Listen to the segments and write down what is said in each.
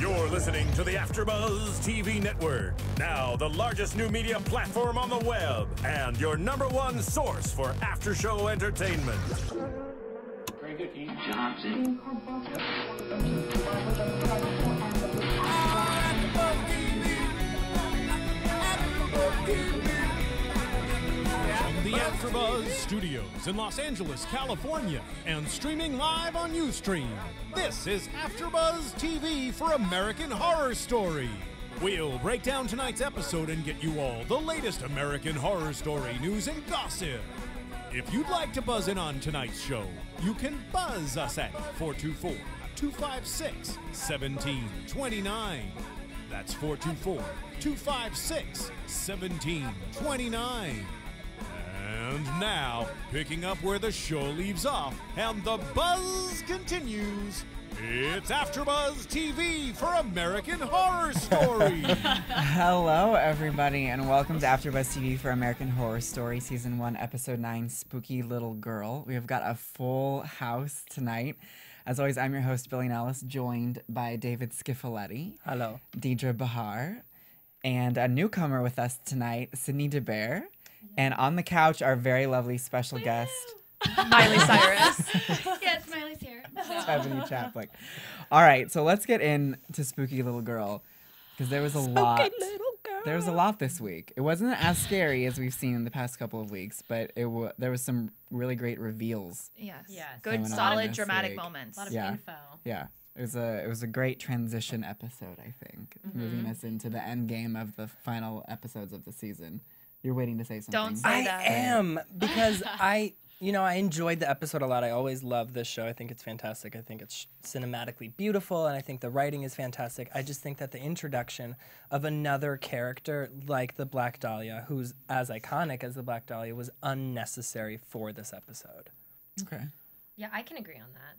You're listening to the AfterBuzz TV network. Now the largest new media platform on the web and your #1 source for after-show entertainment. Very good, Keith. Johnson. From the AfterBuzz Studios in Los Angeles, California, and streaming live on Ustream, this is AfterBuzz TV for American Horror Story. We'll break down tonight's episode and get you all the latest American Horror Story news and gossip. If you'd like to buzz in on tonight's show, you can buzz us at 424-256-1729. That's 424-256-1729. And now, picking up where the show leaves off and the buzz continues, it's AfterBuzz TV for American Horror Story. Hello, everybody, and welcome to AfterBuzz TV for American Horror Story, Season 1, Episode 9, Spooky Little Girl. We have got a full house tonight. As always, I'm your host, Billy Nilles, joined by David Schifilliti. Hello. Deidre Behar. And a newcomer with us tonight, Sydney DeBear. And on the couch, our very lovely special guest, Miley Cyrus. Yes, Miley's here. Stephanie Chapluk. All right, so let's get into Spooky Little Girl, because there was a lot. There was a lot this week. It wasn't as scary as we've seen in the past couple of weeks, but there was some really great reveals. Yes. Going Good, on solid, this dramatic week. moments. A lot of info. Yeah. It was a great transition episode, I think, moving us into the end game of the final episodes of the season. You're waiting to say something. Don't say that. I am, because I enjoyed the episode a lot. I always love this show. I think it's fantastic. I think it's cinematically beautiful, and I think the writing is fantastic. I just think that the introduction of another character like the Black Dahlia, who's as iconic as the Black Dahlia, was unnecessary for this episode. Okay. Yeah, I can agree on that.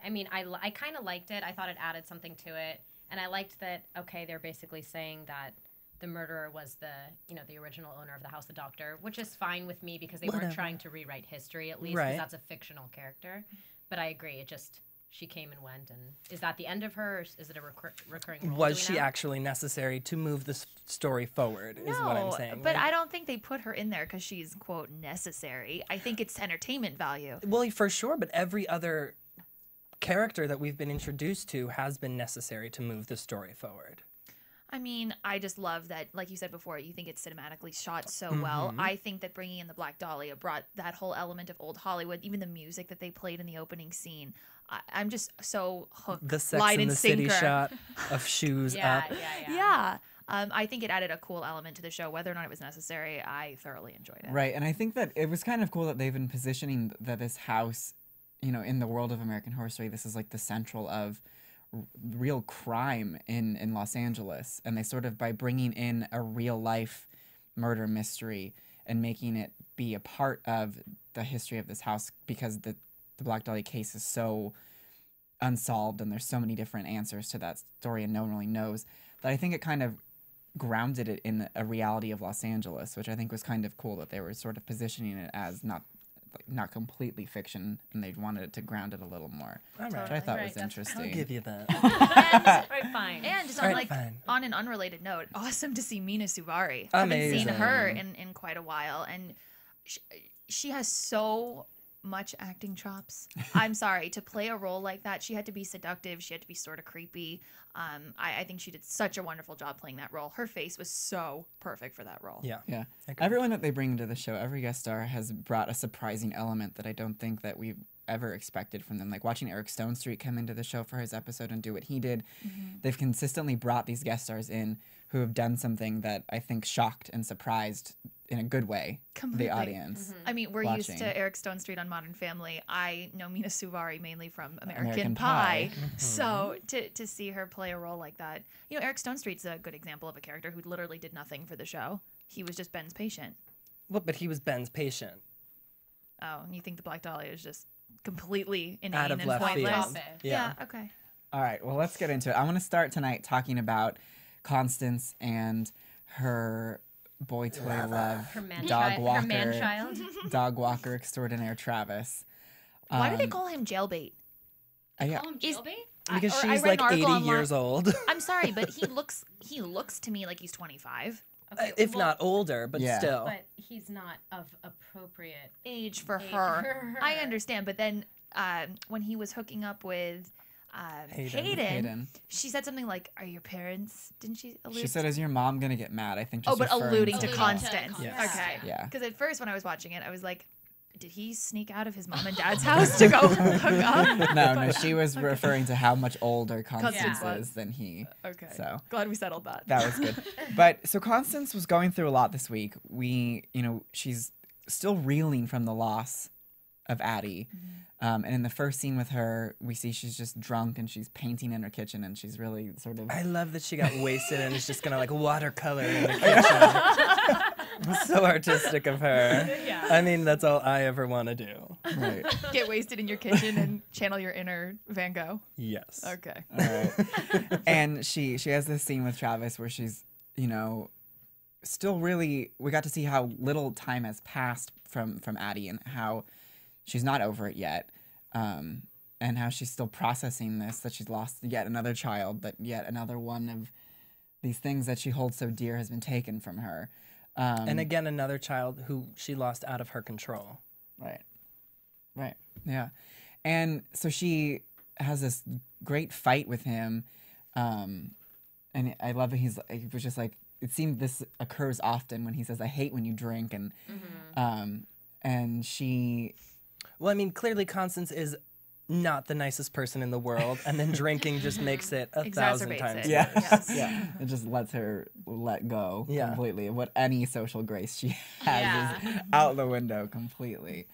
I mean, I kind of liked it. I thought it added something to it. And I liked that, okay, they're basically saying that the murderer was the original owner of the house, the doctor, which is fine with me because they weren't trying to rewrite history, at least, because that's a fictional character. But I agree. She came and went. And is that the end of her, or is it a recurring role? Was she actually necessary to move the story forward, is what I'm saying. But I don't think they put her in there because she's, quote, necessary. I think it's entertainment value. Well, for sure, but every other character that we've been introduced to has been necessary to move the story forward. I mean, I just love that, like you said before, you think it's cinematically shot so well. I think that bringing in the Black Dahlia brought that whole element of old Hollywood, even the music that they played in the opening scene. I'm just so hooked. The Sex Light and and the sinker. City shot of shoes up. Yeah. I think it added a cool element to the show. Whether or not it was necessary, I thoroughly enjoyed it. Right, and I think that it was kind of cool that they've been positioning that this house, in the world of American Horror Story, this is like the central of real crime in Los Angeles, and they sort of, by bringing in a real life murder mystery and making it be a part of the history of this house, because the Black Dahlia case is so unsolved and there's so many different answers to that story and no one really knows, that I think it kind of grounded it in a reality of Los Angeles, which I think was kind of cool, that they were sort of positioning it as not completely fiction, and they wanted it to ground it a little more, which I thought was interesting. I'll give you that. Fine. And just on an unrelated note, awesome to see Mina Suvari. Amazing. I haven't seen her in quite a while, and she has so much acting chops. I'm sorry, to play a role like that, she had to be seductive, she had to be sort of creepy. I think she did such a wonderful job playing that role. Her face was so perfect for that role. Yeah. Everyone that they bring into the show, every guest star has brought a surprising element that I don't think that we've ever expected from them. Like watching Eric Stonestreet come into the show for his episode and do what he did. They've consistently brought these guest stars in who have done something that I think shocked and surprised in a good way the audience. I mean, we're used to Eric Stonestreet on Modern Family. I know Mina Suvari mainly from American Pie. So to see her play a role like that, Eric Stonestreet's a good example of a character who literally did nothing for the show. He was just Ben's patient. Well, but he was Ben's patient. Oh, and you think the Black Dahlia is just completely inane Out of and left pointless? field. Yeah, okay. All right, well, let's get into it. I want to start tonight talking about Constance and her boy toy love, her man-child. dog walker extraordinaire Travis. Why do they call him Jailbait? Call him jailbait? Because or I she's read an like 80 article online- years old. I'm sorry, but he looks to me like he's 25. Okay, If well, not older, but Yeah. still. But he's not of appropriate Age for age her. for her. I understand, but then when he was hooking up with Hayden, she said something like, "Are your parents?" Didn't she allude? She said, "Is your mom gonna get mad?" I think. "Oh, Just but referring alluding to Alluding to Constance." Constance. Okay. Yeah. Because at first when I was watching it, I was like, "Did he sneak out of his mom and dad's house to go hook up?" No, she was referring to how much older Constance Yeah. is than he. Okay. So Glad we settled that. that was good. But so Constance was going through a lot this week. She's still reeling from the loss of Addie. And in the first scene with her, we see she's just drunk and she's painting in her kitchen and she's really sort of. I love that she got wasted and is just gonna like watercolor in the kitchen. So artistic of her. Yeah. I mean, that's all I ever want to do. Right. Get wasted in your kitchen and channel your inner Van Gogh. Yes. Okay. All right. And she has this scene with Travis where she's, still really, we got to see how little time has passed from Addie and how she's not over it yet. And how she's still processing this, that she's lost yet another child, that yet another one of these things that she holds so dear has been taken from her. And again, another child who she lost out of her control. Right. Yeah. And so she has this great fight with him. And I love that he was just like, it seemed this occurs often when he says, "I hate when you drink." And she. Well, I mean, clearly Constance is not the nicest person in the world, and then drinking just makes it 1,000 Exacerbates times it. Yeah. worse. Yeah. It just lets her let go Yeah. completely of what any social grace she has is out the window completely.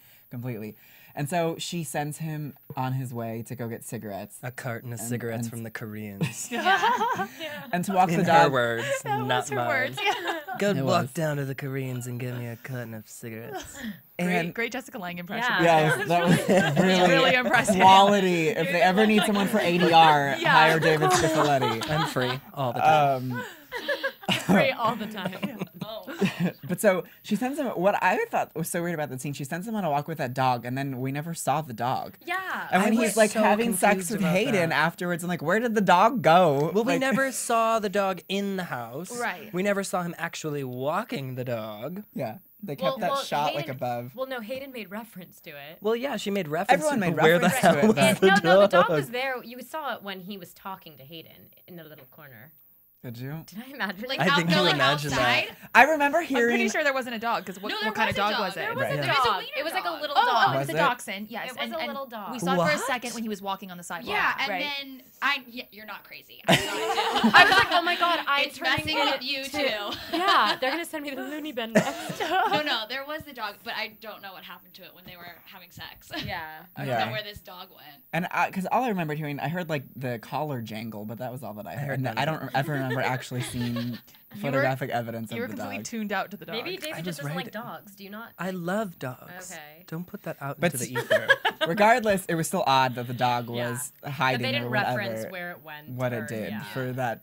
And so she sends him on his way to go get cigarettes A carton of cigarettes and- from the Koreans. and to walk In the her dog. words, not her mine. words. Yeah. Go It walk was. down to the Koreans and give me a carton of cigarettes. And Great Jessica Lange impression. Yeah. yeah, that was really, Really impressive. quality. If they ever need someone for ADR, hire David Schifilliti. I'm free all the time. Free all the time. But so she sends him. What I thought was so weird about the scene, she sends him on a walk with that dog, and then we never saw the dog. Yeah. And when I was he's like so having sex confused with about Hayden that. afterwards, I'm like, where did the dog go? Well, we Like- never saw the dog in the house. Right. We never saw him actually walking the dog. Yeah, they kept that shot like Hayden- above. Well, no, Hayden made reference to it. Well, yeah, she made reference Everyone to made where the reference to hell it, was but- the No, the dog dog. was there. You saw it when he was talking to Hayden in the little corner. Did you? Did I imagine? Like I think you outgoing imagine outside. that. I remember I'm hearing. pretty sure there wasn't a dog because what No, there kind of was a dog dog. was it? There was Right. a Yeah. dog. Dog. It was like a little Oh, dog. it was Was a it? dachshund. Yes, It was a little dog. We saw it for a What? second when he was walking on the sidewalk. Yeah, and right? then you're not crazy. I'm not too. I was like, oh my god, I'm It's turning messing it with you to- too. Yeah, they're gonna send me the loony bin next. No, there was the dog, but I don't know what happened to it when they were having sex. Yeah. I don't Yeah. know where this dog went. And because all I remembered hearing, I heard like the collar jangle, but that was all that I heard. heard And none I of don't ever remember actually seeing were- photographic evidence You were of the completely dog. tuned out to the dog. Maybe David just was doesn't right. like dogs. Do you not? I love dogs. Okay. Don't put that out But into the ether. Regardless, it was still odd that the dog Yeah. was But hiding they didn't or whatever, reference where it went. what or- it did yeah. for that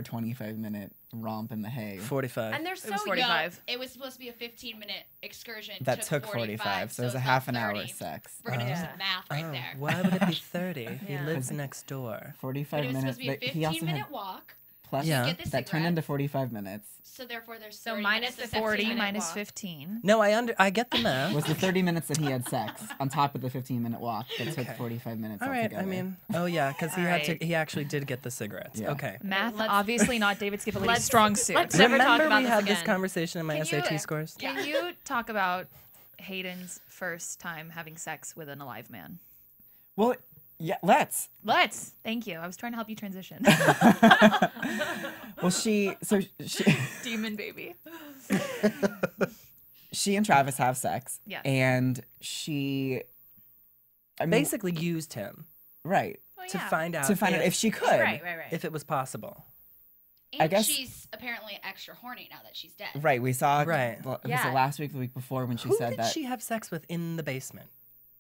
25-minute romp in the hay. 45. And they're It so was young. 45. No, it was supposed to be a 15-minute excursion. That took 45, so it was a it's half about an hour 30. sex. We're gonna do Yeah. some math right Oh, there. why would it be 30? He Yeah. lives next door. 45 But it was minutes. supposed to be a but he also had 15-minute walk. plus Yeah. Get the that turned into cigarettes. 45 minutes. So therefore, there's So 30 minus minutes the of 40 15-minute minus walk. 15. No, I get the math. Was the 30 minutes that he had sex on top of the 15-minute walk that took 45 minutes All right, altogether. I mean, oh yeah, because he All had right. to. He actually did get the cigarettes. Yeah. Okay. Math, Let's- obviously not David Schifilliti's Let's- strong suit. let's never talk Remember about we this had this again. conversation in my Can you- SAT scores? Can you talk about Hayden's first time having sex with an alive man? Well, yeah, let's. Let's. Thank you. I was trying to help you transition. Well, she Demon baby. she and Travis have sex. Yes. And she, I mean, Basically used him right, Well, to yeah. find out to find out if she could. Right. if it was possible. And I guess- she's apparently extra horny now that she's dead. Right, we saw. Right. Was Yeah. it last week, the week before, when she Who said did that? she have sex with in the basement?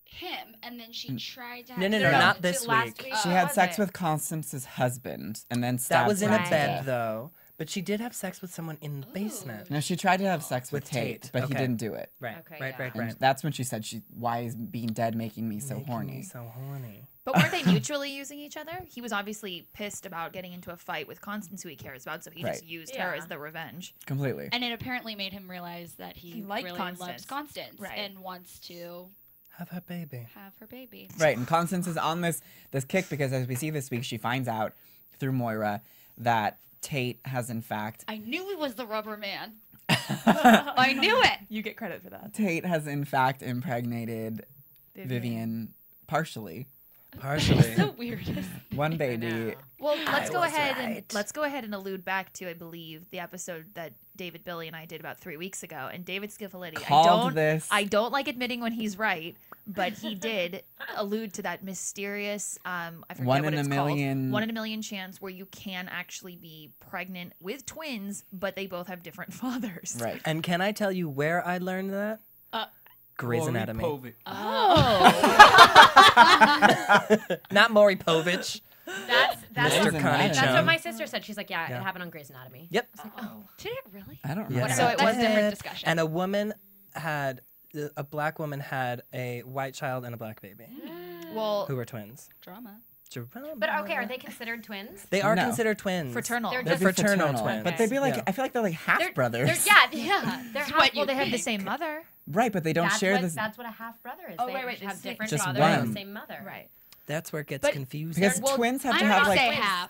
Him, and then she tried to have No, sex not with- this last week. She Oh, had was sex it? with Constance's husband, and then That stabbed was in him a to bed death. though. But she did have sex with someone in the basement. No, she tried to have sex with With Tate, Tate, but he okay. didn't do it. Right. Okay, right. yeah. Right. And Right. that's when she said, "Why is being dead making me so Making horny?" me so horny. But weren't they mutually using each other? He was obviously pissed about getting into a fight with Constance, who he cares about, so he just used her as the revenge. Completely. And it apparently made him realize that he liked really Constance. loves Constance and wants to have her baby. Right, and Constance is on this kick because, as we see this week, she finds out through Moira that Tate has in fact... I knew he was the rubber man. I knew it. You get credit for that. Tate has in fact impregnated Vivien partially. So weird. One baby. Well, let's go ahead and allude back to, I believe, the episode that David, Billy, and I did about 3 weeks ago. And David Schifilliti, I don't like admitting when he's right, but he did allude to that mysterious, I forget what it's called, 1 in a million chance where you can actually be pregnant with twins, but they both have different fathers. Right. And can I tell you where I learned that? Grey's Anatomy. Not Maury Povich. That's Mr. Connie That's Chung. what my sister said. She's like, yeah, it happened on Grey's Anatomy. Yep. I was like, oh. Did it really? I don't remember. Yeah. So it was a different discussion. And a black woman had a white child and a black baby. Well, who were twins. Drama. But okay, are they considered twins? They are considered twins. Fraternal. They're fraternal twins. But they'd be like, I feel like they're like half brothers. They're half. Well, they have the same mother. Right, but they don't share this. That's what a half brother is. Oh, they right. have different just fathers one. and the same mother. Right. That's where it gets confusing. Because twins have to have like.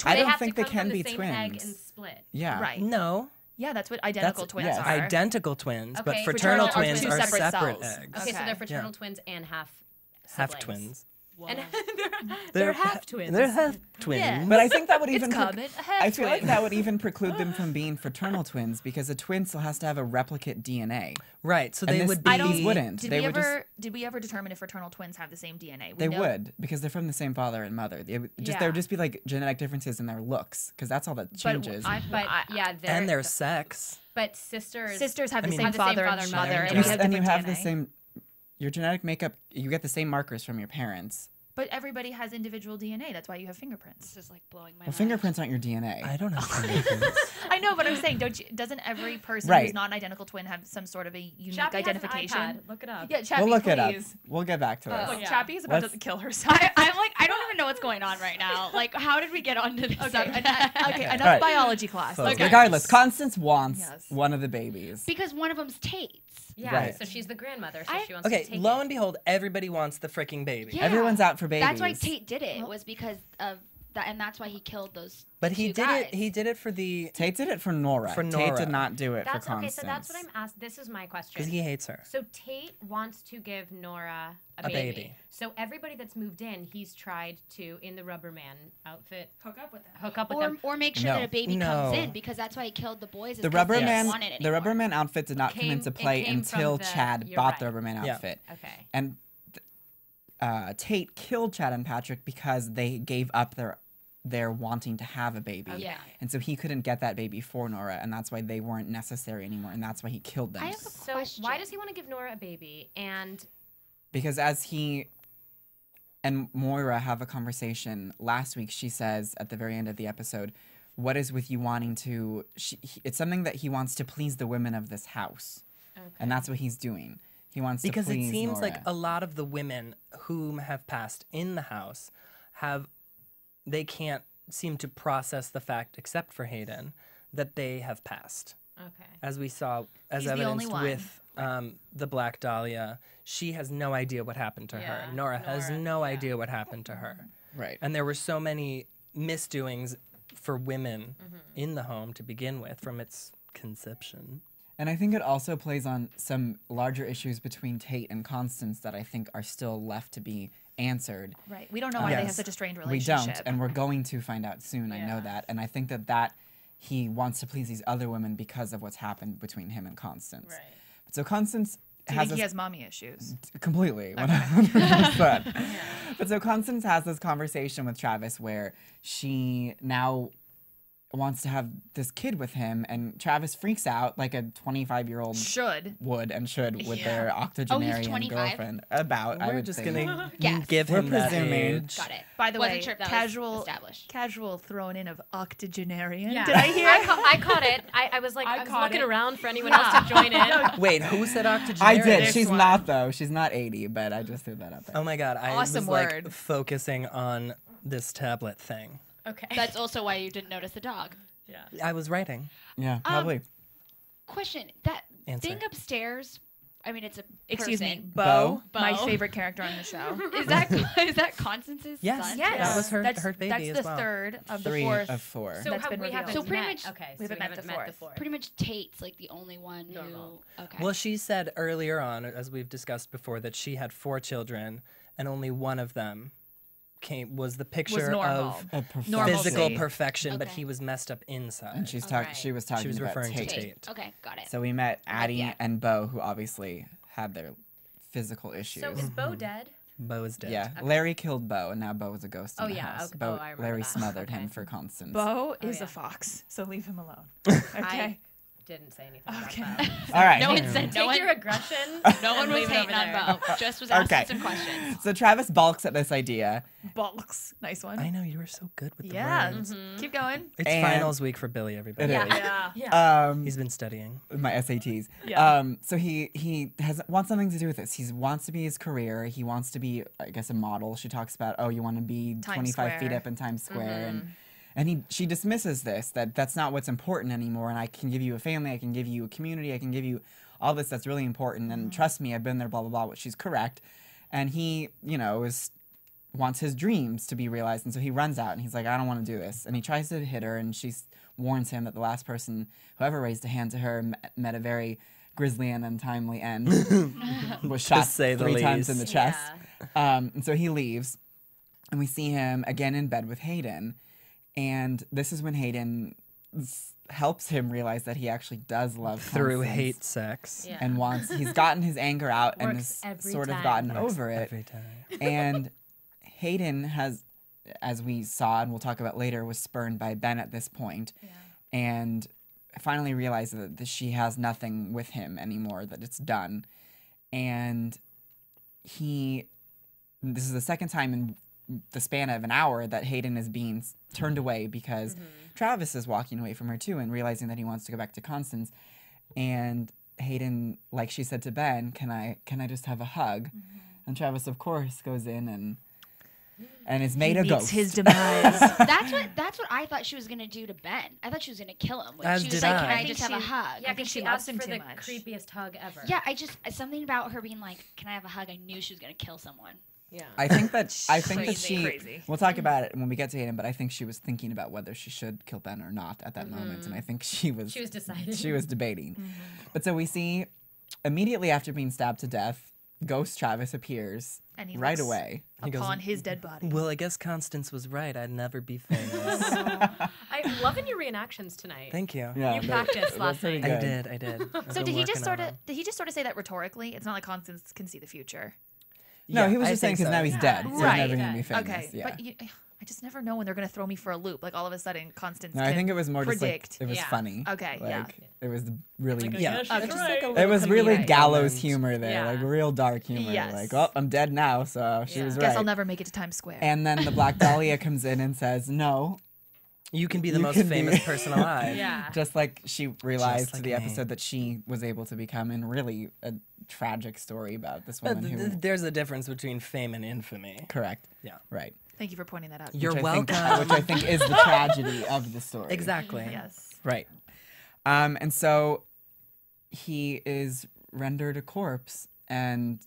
I don't think they can be twins. Egg and split. Yeah. Right. No. Yeah, that's what identical twins are. Identical twins, but Okay, fraternal fraternal are twins two are separate separate cells. eggs. Okay, so they're fraternal twins and half twins. And they're half twins. They're half twins. Yeah. But I think that would even. I feel like that would even preclude them from being fraternal twins because a twin still has to have a replicate DNA. Right. So And they this- would be. these wouldn't. Did They we would just- ever did we ever determine if fraternal twins have the same DNA? They would because they're from the same father and mother. There would just be like genetic differences in their looks because that's all that changes. And their sex. But sisters have the same father and mother, and you have the same. Your genetic makeup, you get the same markers from your parents. But everybody has individual DNA. That's why you have fingerprints. This is like blowing my Well, mind. fingerprints aren't your DNA. I don't have fingerprints. I know, but I'm saying, doesn't every person who's not an identical twin have some sort of a unique Chappie identification? Has an iPad. Look it up. Yeah, Chappie, We'll look please. it up. We'll get back to this. Look, Chappie is about to kill herself. I'm like, I don't even know what's going on right now. Like, how did we get onto this subject? Enough biology class. So, regardless, Constance wants one of the babies. Because one of them's Tate's. Yeah, Right. so she's the grandmother, so she wants to take lo it. and behold, everybody wants the freaking baby. Yeah. Everyone's out for babies. That's why Tate did it. Was because of that, and that's why he killed those. But he two did guys. it. He did it for the. Tate did it for Nora. For Tate Nora. did not do it That's for Constance. okay. So that's what I'm asking. This is my question. Because he hates her. So Tate wants to give Nora a baby. So everybody that's moved in, he's tried to, in the rubber man outfit, hook up with them. Or make sure that a baby comes in, because that's why he killed the boys. The rubber man outfit did not come into play until Chad bought the rubber man Yeah. outfit. Okay. And Tate killed Chad and Patrick because they gave up their wanting to have a baby. Okay. Yeah. And so he couldn't get that baby for Nora, and that's why they weren't necessary anymore, and that's why he killed them. I have a question. Why does he want to give Nora a baby? And because as he and Moira have a conversation last week, she says at the very end of the episode, what is with you wanting to... it's something that he wants to please the women of this house. Okay. And that's what he's doing. He wants to please Because it seems Nora. like a lot of the women whom have passed in the house they can't seem to process the fact, except for Hayden, that they have passed. Okay. As we saw, as He's the only evidenced one. with the Black Dahlia, she has no idea what happened to her. Nora has no idea what happened to her. Right. And there were so many misdoings for women in the home to begin with from its conception. And I think it also plays on some larger issues between Tate and Constance that I think are still left to be answered. Right. We don't know why they have such a strained We relationship. don't, and we're going to find out soon. I know that. And I think that he wants to please these other women because of what's happened between him and Constance. Right. So Constance Do you think he has mommy issues? Completely, 100%. But so Constance has this conversation with Travis where she now wants to have this kid with him, and Travis freaks out like a 25-year-old would with their octogenarian 25? girlfriend. About, I We're would just say. gonna Yes. give We're him that presuming. age. Got it. By the Wasn't way, sure if that was established. casual thrown in of octogenarian. Yeah. Did I hear? I caught it. I was like, I was looking around for anyone else to join in. Wait, who said octogenarian? I did. She's not, though. She's not 80, but I just threw that out there. Oh my god, I Awesome was like word. focusing on this tablet thing. Okay. That's also why you didn't notice the dog. yeah. I was writing. Yeah, probably. Question: that Answer. thing upstairs. I mean, it's a Excuse me, person. Bo, my Bo. favorite character on the show. Is that Constance's Yes. son? Yes, That was her- that's, her baby That's as the well. third of the 3 fourth. of 4. So That's been we haven't revealed. So pretty met. much- Okay, we so haven't met the fourth. fourth. Pretty much Tate's like the only one Normal. who. Okay. Well, she said earlier on, as we've discussed before, that she had 4 children, and only one of them was the picture normal. of Normalcy. physical perfection, but Okay. he was messed up inside. And she was talking She was about referring to Tate. Tate. Okay, got it. So we met Addie yeah. and Bo, who obviously had their physical issues. So is Bo dead? Bo is dead. yeah, Larry killed Bo, and now Bo is a ghost in Oh, the yeah, house. okay. Bo, Oh, I remember Larry that. smothered him Okay. for Constance. Bo is yeah. a fox, so leave him alone. Okay. I didn't say anything Okay. about that. All right. No one said Take no one. your aggression. No one and was leave it hating over there. on Bo. Just was asking Okay. some questions. So Travis balks at this idea. Bulks. Nice one. I know, you were so good with the Yeah. words. Keep going. It's And- finals week for Billy, everybody. It is. Yeah. He's been studying. My SATs. Yeah. So he wants something to do with this. He wants to be his career. He wants to be, I guess, a model. She talks about, oh, you want to be Times 25 feet Square. up in Times Square, and she dismisses this, that's not what's important anymore. And I can give you a family. I can give you a community. I can give you all this that's really important. And trust me, I've been there. Blah blah blah. But she's correct. And he, wants his dreams to be realized. And so he runs out and he's like, I don't want to do this. And he tries to hit her, and she warns him that the last person who ever raised a hand to her met a very grisly and untimely end. Was shot say the 3 times in the least. chest. And so he leaves, and we see him again in bed with Hayden. And this is when Hayden helps him realize that he actually does love Through Constance hate sex. Yeah. and he's gotten his anger out and Works has every sort of time. gotten Works over it. every time. And Hayden has, as we saw and we'll talk about later, was spurned by Ben at this point, and finally realized that she has nothing with him anymore, that it's done. And this is the second time in the span of an hour that Hayden is being turned away because Travis is walking away from her too and realizing that he wants to go back to Constance. And Hayden, like she said to Ben, can I just have a hug? And Travis, of course, goes in and is made a Meets ghost. his demise. That's what I thought she was gonna do to Ben. I thought she was gonna kill him. As She was did like, I. "Can I think just have a she- hug?" Yeah, because she she loves asked him for too the much. creepiest hug ever. Yeah, something about her being like, "Can I have a hug?" I knew she was gonna kill someone. Yeah. I think that Crazy. she. We'll talk about it when we get to Hayden, but I think she was thinking about whether she should kill Ben or not at that moment, and I think she was deciding. She was debating. But so we see immediately after being stabbed to death, Ghost Travis appears And he right looks away. upon his dead body. Well, I guess Constance was right. I'd never be famous. I'm loving your reenactions tonight. Thank you. Yeah, You they- practiced they're last pretty night. good. I did. I've So been did he just working on sort of say that rhetorically? It's not like Constance can see the future. No, Yeah, he was I just saying think because so. now he's dead. So Right. he's never going to be famous. Okay, Yeah. but I just never know when they're gonna throw me for a loop. Like all of a sudden, Constance. No, I can think it was more predict. just like it was Yeah. funny. Okay, yeah. Like, it was really. Yeah. She's right. It was really comedic gallows moment. humor there, Yeah. like real dark humor. Yes. Like, oh, I'm dead now, so she was Guess right. I'll never make it to Times Square. And then the Black Dahlia comes in and says, "No, You can be the You most can be- famous person alive. Yeah. just like she realized like the me. episode that she was able to become, and really a tragic story about this But woman who. there's a difference between fame and infamy. Correct. Yeah. Right. Thank you for pointing that out. You're Which I think- welcome. which I think is the tragedy of the story. Exactly. Yes. Right. And so he is rendered a corpse and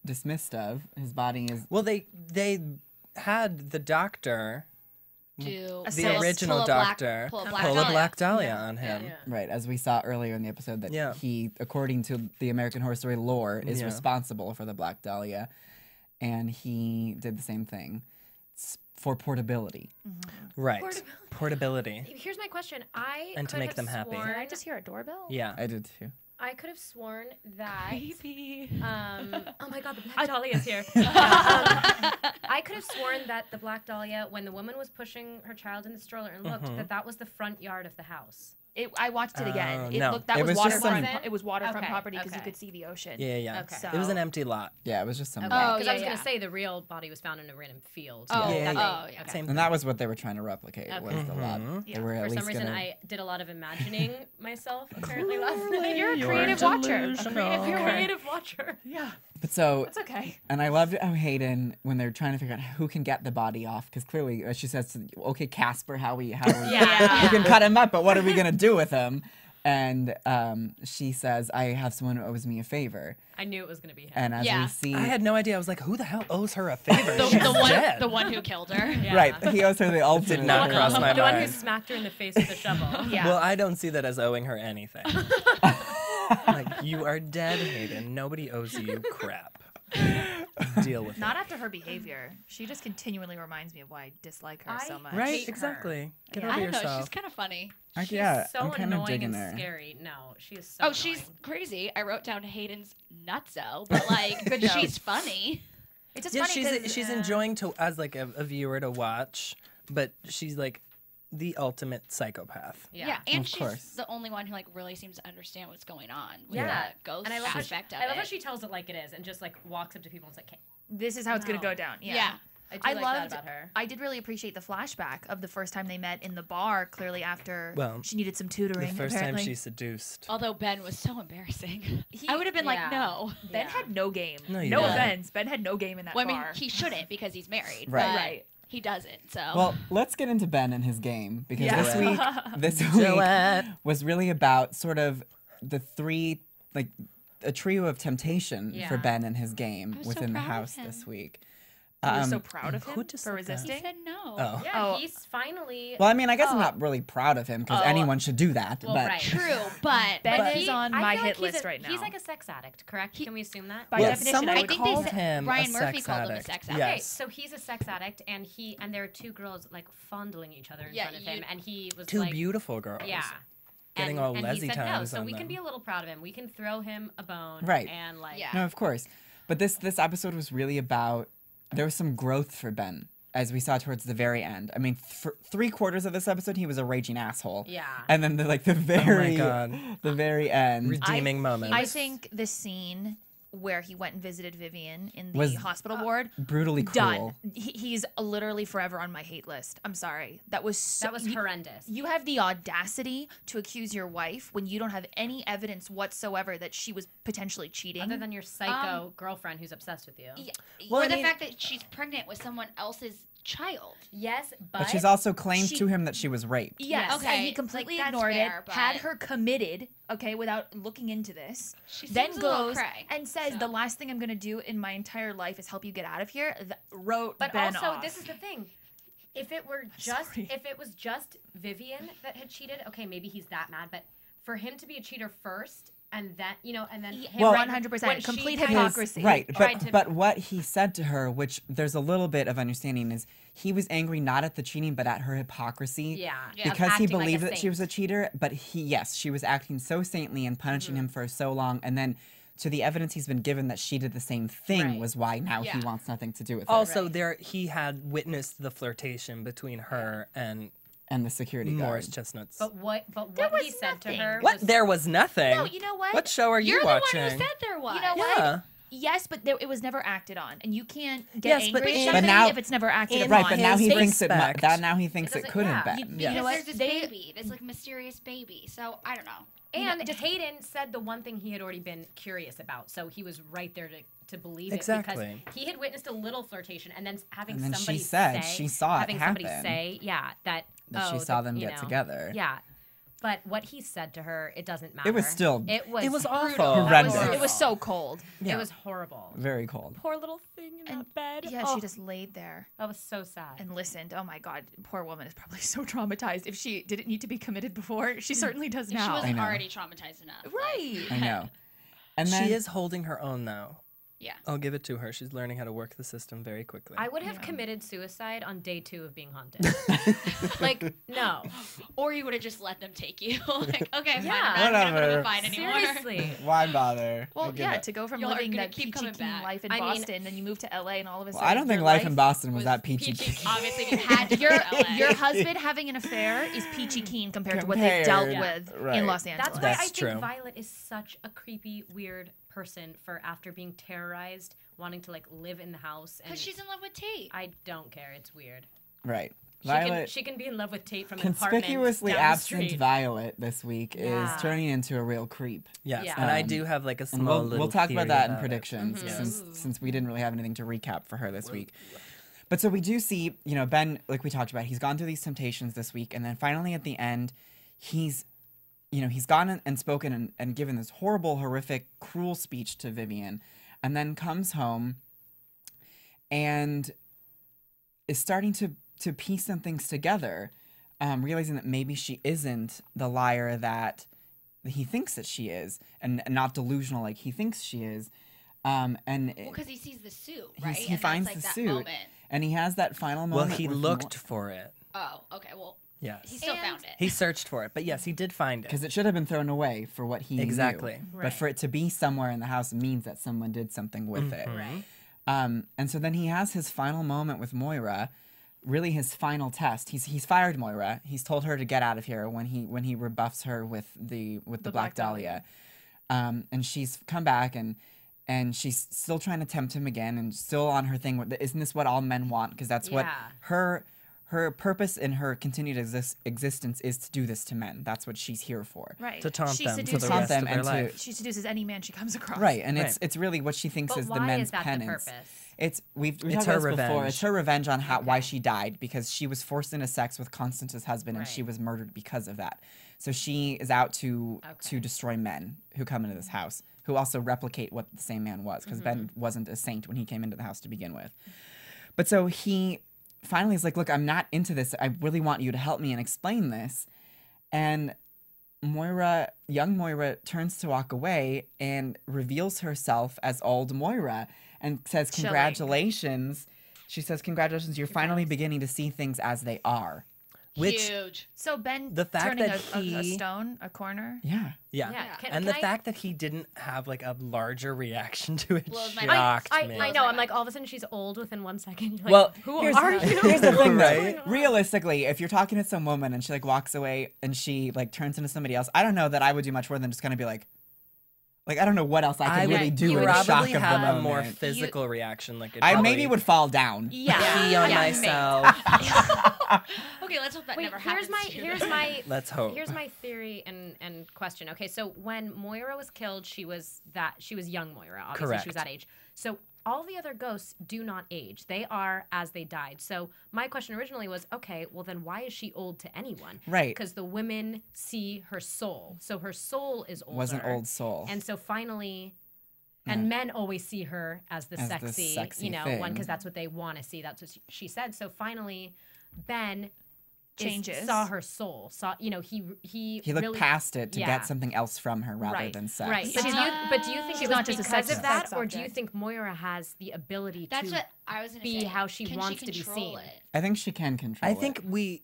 dismissed of. His body is. Well, they had the doctor, Do the original doctor, pull a Black Dahlia on him. Right, as we saw earlier in the episode, that Yeah. he, according to the American Horror Story lore, is Yeah. responsible for the Black Dahlia, and he did the same thing. It's for portability. Right. Portability. Here's my question. I And to could make have them happy. sworn- Did I just hear a doorbell? Yeah. I did too. I could have sworn that. Creepy. Oh my God, the Black Dahlia is here. I could have sworn that the Black Dahlia, when the woman was pushing her child in the stroller and looked, that was the front yard of the house. I watched it again. It no. looked that It was was just waterfront. some- It was waterfront Okay, property because you okay. could see the ocean. Yeah. Okay. So- It was an empty lot. Yeah, it was just some. Okay, Oh, because yeah, I was going yeah. to say the real body was found in a random field. Oh, Yeah, That yeah. they- yeah. okay. Same And that was what they were trying to replicate. Was Okay. the lot. Yeah. They were at For least some reason, gonna. I did a lot of imagining myself, apparently, last night. You're a creative watcher. You're a creative watcher. Yeah, But so, that's okay. and I loved how Hayden, when they're trying to figure out who can get the body off, because clearly she says, "Okay, Casper, how we Yeah. we can cut him up, but what are we gonna do with him?" And she says, "I have someone who owes me a favor." I knew it was going to be him. And as Yeah. we see, I had no idea. I was like, who the hell owes her a favor? The, She's the dead. one who killed her. Yeah. right, he owes her the ultimate. Did not cross my The one who mind. smacked her in the face with a shovel. Yeah. Well, I don't see that as owing her anything. Like, you are dead, Hayden. Nobody owes you crap. Deal with Not it. after her behavior. She just continually reminds me of why I dislike her so much. Right? hate her. Exactly. Get Yeah. over I don't know. yourself. She's kind of funny. Like, She's yeah, so I'm kind of annoying digging and her. scary. No, she is so Oh, annoying. she's crazy. I wrote down Hayden's nutso, but like, Good job. she's funny. It's just Yeah, funny 'cause, she's enjoying to as like a viewer to watch, but she's like the ultimate psychopath. Yeah, and Of she's course. the only one who like really seems to understand what's going on with Yeah. the ghost And I love how aspect of I love it. how she tells it like it is and just like walks up to people and is like, This is how it's gonna No. go down. Yeah. Yeah. I do I like loved. that about her. I did really appreciate the flashback of the first time they met in the bar. Clearly, after Well, she needed some The tutoring. first apparently. time she seduced. Although Ben was so embarrassing. He- I would have been Yeah. like, no. Ben Yeah. had no game. No, you No didn't. offense. Ben had no game in that Well, I mean, bar. he shouldn't because he's married. Right. but Right. He doesn't. So. Well, let's get into Ben and his game because Yeah. this week Joette. was really about sort of the three, like a trio of temptation for Yeah. Ben and his game was so within the proud of house him. this week. I was so proud of who him just for said that? he resisting. said no. Oh. Yeah, Oh. he's finally. Well, I mean, I guess I'm not really proud of him because Oh. anyone should do that. Well, but right. True, but Ben But is on I my feel hit like he's list a- right now. He's like a sex addict, correct? Can we assume that? By Well, definition, someone I I would think call called they said him Ryan a Murphy sex called him a addict. sex Yes. addict. Okay, so he's a sex addict, and there are two girls like fondling each other in Yeah, front of him, you- and he was Two like, beautiful girls. yeah, Getting and, all and he Leslie said no. times So on we can them. be a little proud of him. We can throw him a bone, Right. And like, Yeah. No, of course. But this episode was really about there was some growth for Ben as we saw towards the very end. I mean, for 3/4 of this episode, he was a raging asshole. Yeah. And then the very God. the very end Redeeming moment. I think the scene where he went and visited Vivien in the Was- hospital ward, brutally cruel. done. He's literally forever on my hate list. I'm sorry. That was so, that was horrendous. You have the audacity to accuse your wife when you don't have any evidence whatsoever that she was potentially cheating. Other than your psycho girlfriend who's obsessed with you. Well, or I the mean- fact that she's pregnant with someone else's child. Yes, But she's also claimed she- to him that she was raped. Yes, Okay, and he completely like, that's ignored fair, it, had but- her committed, okay, without looking into this. She Then seems a little goes cray, and says, so. "The last thing I'm gonna do in my entire life is help you get out of here." Wrote But Ben also, off. this is the thing. If it were just Vivien that had cheated, okay, maybe he's that mad. But for him to be a cheater first, and then him Well, right- 100%, when she complete had- hypocrisy. Right, tried to- but what he said to her, which there's a little bit of understanding, is he was angry not at the cheating, but at her hypocrisy. Yeah. Yeah. Because he Acting like a believed that she was a saint. cheater, but she was acting so saintly and punishing him for so long, and then to the evidence he's been given that she did the same thing Right. was why now he Yeah. wants nothing to do with her. Also, he had witnessed the flirtation between her and And the security Morris guard. Chestnuts. But what There he was said to nothing. her What? was There was nothing. No, you know what? What show are you You're watching? the one who said there was. You know what? Yeah. Yes, but it was never acted on, and you can't get Yes, but angry in- at But something now- if it's never acted in upon. Right, but now he his thinks respect. that he thinks it doesn't- could have yeah. been. You know what? There's this baby, this like mysterious baby. So I don't know. And Hayden said the one thing he had already been curious about, so he was right there to believe it Exactly. because he had witnessed a little flirtation, and then having And then somebody she said say, she saw it having somebody happen. say, That she saw them get together. Yeah, but what he said to her, it doesn't matter. It was still it was awful. brutal. Horrendous. It was so cold. It was horrible. very cold. Poor little thing in that bed. Yeah, Oh, she just laid there that was so sad. and listened. Oh my God, poor woman is probably so traumatized. If she didn't need to be committed before, she certainly does She now. wasn't know. already traumatized enough. Right. I know. And then She is holding her own though. Yeah. I'll give it to her. She's learning how to work the system very quickly. I would have committed suicide on day 2 of being haunted. Like, no. Or you would have just let them take you. Like, okay, fine, Yeah. I'm not gonna Whatever. find anymore. Seriously. Why bother? Well, I give yeah, it. to go from Y'all are living gonna that keep peachy coming keen back. life in I mean- Boston, then you move to LA, and all of a Well, sudden, I don't think your life in Boston was that peachy Peachy. keen. Obviously, you had to go Your to LA. your husband having an affair is peachy keen compared to what they've dealt Compared, with right. in Los Angeles. That's why I That's think true. Violet is such a creepy, weird person for after being terrorized, wanting to like live in the house. And Because she's in love with Tate. I don't care. It's weird. Right. She can be in love with Tate from an apartment Conspicuously down the absent street. Violet this week Yeah. is turning into a real creep. Yes, Yeah. and I do have like a And small we'll little talk about theory that in it. predictions Mm-hmm. since we didn't really have anything to recap for her this week. But so we do see, Ben, like we talked about, he's gone through these temptations this week, and then finally at the end, he's gone and spoken and given this horrible, horrific, cruel speech to Vivien, and then comes home and is starting to piece some things together, realizing that maybe she isn't the liar that he thinks that she is, and not delusional like he thinks she is. Well, because he sees the suit, right? He And finds that's, like, the that suit, moment. and he has that final Well, moment. he with looked for it. Oh, okay. Well, Yes. he still found it. He searched for it, but yes, he did find it. because it should have been thrown away for what he Exactly. knew. Right. But for it to be somewhere in the house means that someone did something with it. Right. And so then he has his final moment with Moira, really his final test. He's fired Moira. He's told her to get out of here when he rebuffs her with the Black Dahlia. And she's come back and she's still trying to tempt him again and still on her thing. Isn't this what all men want? Because that's what Yeah. her purpose in her continued existence is to do this to men. That's what she's here for. right. To taunt She them for the seduces, rest of them their and to- life. she seduces any man she comes across. Right, and Right. it's really what she thinks But is the why men's is that penance. the purpose? We've It's talked her about this before. revenge. It's her revenge on why she died, because she was forced into sex with Constance's husband and she Right. was murdered because of that. So she is out to Okay. destroy men who come into this house, who also replicate what the same man was, because Ben wasn't a saint when he came into the house to begin with. But so he finally is like, look, I'm not into this. I really want you to help me and explain this. And young Moira turns to walk away and reveals herself as old Moira and says, Chilling. congratulations. She says, congratulations, you're finally beginning to see things as they are. Which Huge. So Ben The fact turning that a he- stone, a corner. Yeah. yeah. Yeah, can- And can the I- fact that he didn't have like a larger reaction to it Blows my shocked I me. know. I'm like, all of a sudden she's old within 1 second. You're like, Well, who here's, are you? here's the thing, Right? though. Realistically, if you're talking to some woman and she like walks away and she like turns into somebody else, I don't know that I would do much more than just kind of be like I don't know what else I could really do you in the shock probably of the have a moment. more physical reaction. Like I maybe would fall down. Yeah. pee on Yeah, myself. Okay, let's hope that Wait, never happens. here's my Let's hope. Here's my theory and question. Okay, so when Moira was killed, she was young Moira. Obviously, she was Correct. that age. So all the other ghosts do not age. They are as they died. So my question originally was, okay, well then why is she old to anyone? Right. Because the women see her soul. So her soul is older. Was an old soul. And so finally, and men always see her as the As the sexy, sexy one, thing. because that's what they want to see. That's what she said. So finally, Ben Changes. saw her soul. He looked really, past it to yeah. get something else from her rather Right, than sex. Right. But do you think She's it was not just a because sex of that, sex or do you object. think Moira has the ability That's to what I was gonna be say. how she Can wants to be control seen? it? I think she can control I it. think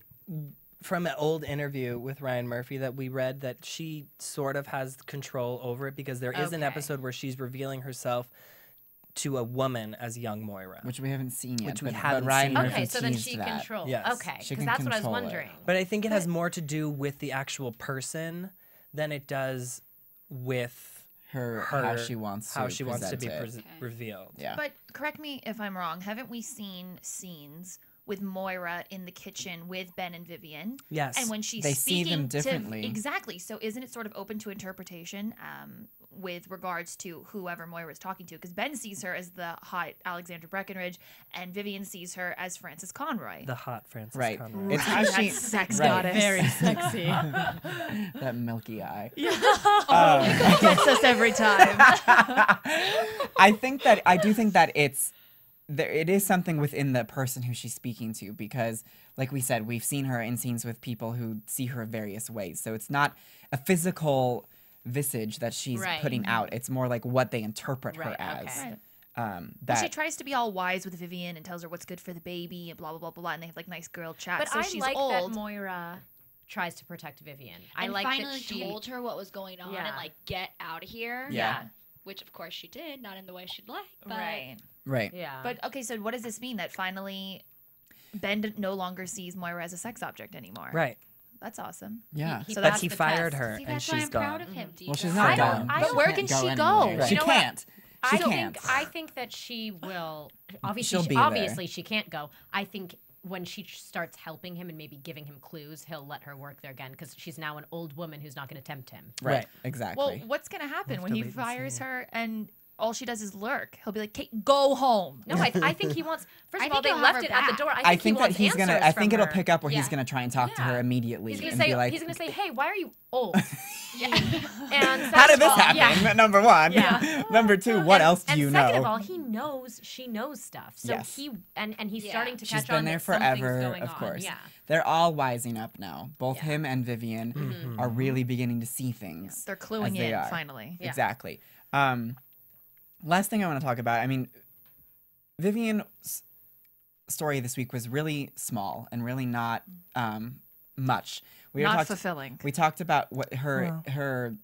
from an old interview with Ryan Murphy that we read, that she sort of has control over it, because there is an Okay. episode where she's revealing herself to a woman as young Moira. which we haven't seen yet. Which we but, haven't but Ryan seen. Murphy Okay, so then teased she that. controls. Yes. Okay, She because can that's what I was control it. wondering. But I think it has more to do with the actual person than it does with Her her how she wants to be present it. revealed. Yeah. But correct me if I'm wrong. Haven't we seen scenes with Moira in the kitchen with Ben and Vivien? Yes. And when she's They see speaking them differently. exactly. So isn't it sort of open to interpretation with regards to whoever Moira is talking to? Because Ben sees her as the hot Alexandra Breckenridge, and Vivien sees her as Frances Conroy. The hot Frances Right. Conroy. It's how she That sex right. goddess. Very sexy. that milky eye. It gets us every time. I do think that it is something within the person who she's speaking to, because like we said, we've seen her in scenes with people who see her various ways. So it's not a physical visage that she's Right. putting out. It's more like what they interpret her Right, as. okay. Well, she tries to be all wise with Vivien and tells her what's good for the baby and blah blah blah blah, and they have like nice girl chat. But So I she's like old. that Moira tries to protect Vivien. I And like finally that she told her what was going on and like get out of here. Yeah. Which of course she did, not in the way she'd like. But Right. Yeah. But okay, so what does this mean? That finally Ben no longer sees Moira as a sex object anymore. Right. That's awesome. Yeah. He So But that's he the fired test. her, See, and that's why she's I'm proud gone. of him, Deidre. Well, she's not gone. I but don't- where can she anywhere. go? She You know what? can't. She I can't. think I think that she will. Obviously, She'll she, be there. obviously she can't go. I think when she starts helping him and maybe giving him clues, he'll let her work there again because she's now an old woman who's not going to tempt him. Right. Exactly. Well, what's gonna happen have when to he wait and see fires it. her and all she does is lurk? He'll be like, "Kate, go home." No, I think he wants. First I of all, think they he'll have left her it at the back. door. I think he that wants he's gonna. answers I think from it'll her. pick up where he's Yeah. gonna try and talk to her Yeah. immediately He's gonna and say. be like, He's gonna say, "Hey, why are you old?" And "How did second this of all- happen?" Yeah. Number one. Yeah. Number two. What else do and you second know? of all, he knows she knows stuff. So Yes. he and he's Yeah. starting to She's catch been on there that something's forever, going of on. course. Yeah. They're all wising up now. Both Yeah. him and Vivien are really beginning to see things. They're as cluing they in are. finally. Yeah. Exactly. Last thing I want to talk about. I mean, Vivien's story this week was really small and really not much. We Not talked- fulfilling. We talked about what her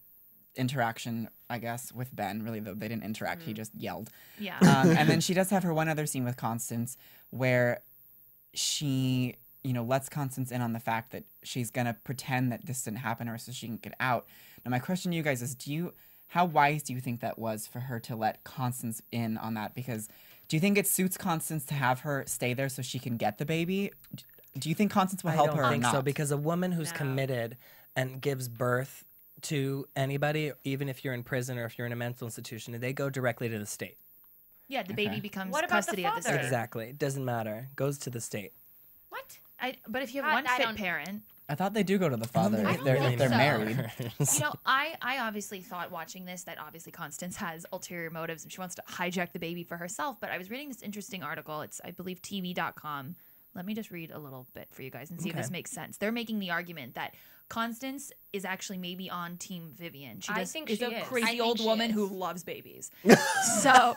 interaction, I guess, with Ben. Really, though they didn't interact. He just yelled. Yeah. And then she does have her one other scene with Constance where she, lets Constance in on the fact that she's going to pretend that this didn't happen to her so she can get out. Now, my question to you guys is, how wise do you think that was for her to let Constance in on that? Because do you think it suits Constance to have her stay there so she can get the baby? Do you think Constance will help I her don't or think not? so, because a woman who's No. committed and gives birth to anybody, even if you're in prison or if you're in a mental institution, they go directly to the state. Yeah, the baby Okay. becomes What about the custody of the father? state. Exactly. It doesn't matter. Goes to the state. What? But if you have I- one I fit don't- parent, I thought they do go to the father I if don't they're think if they're so. married. I obviously thought watching this that obviously Constance has ulterior motives and she wants to hijack the baby for herself. But I was reading this interesting article. It's, I believe, TV.com. Let me just read a little bit for you guys and see if this makes sense. They're making the argument that Constance is actually maybe on Team Vivien. She I just think is she a is. I crazy think old she woman is. who loves babies. So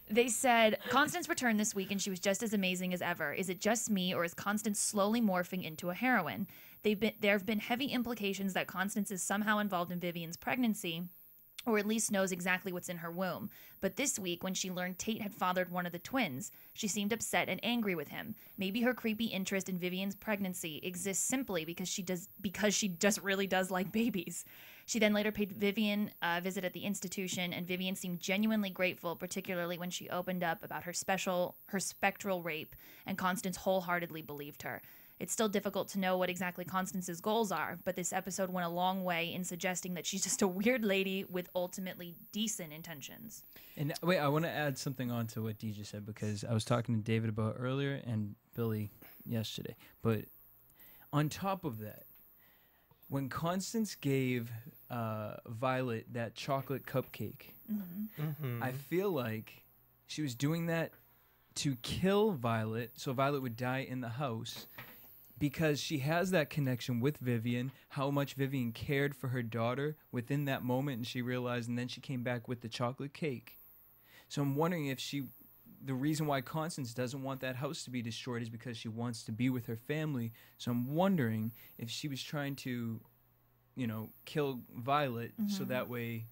they said, Constance returned this week and she was just as amazing as ever. Is it just me or is Constance slowly morphing into a heroine? There have been heavy implications that Constance is somehow involved in Vivien's pregnancy, or at least knows exactly what's in her womb. But this week, when she learned Tate had fathered one of the twins, she seemed upset and angry with him. Maybe her creepy interest in Vivien's pregnancy exists simply because she just really does like babies. She then later paid Vivien a visit at the institution, and Vivien seemed genuinely grateful, particularly when she opened up about her spectral rape, and Constance wholeheartedly believed her. It's still difficult to know what exactly Constance's goals are, but this episode went a long way in suggesting that she's just a weird lady with ultimately decent intentions. And wait, I want to add something on to what Deidre said because I was talking to David about it earlier and Billy yesterday. But on top of that, when Constance gave Violet that chocolate cupcake, I feel like she was doing that to kill Violet so Violet would die in the house. Because she has that connection with Vivien, how much Vivien cared for her daughter within that moment, and she realized, and then she came back with the chocolate cake. So I'm wondering if the reason why Constance doesn't want that house to be destroyed is because she wants to be with her family. So I'm wondering if she was trying to, kill Violet so that way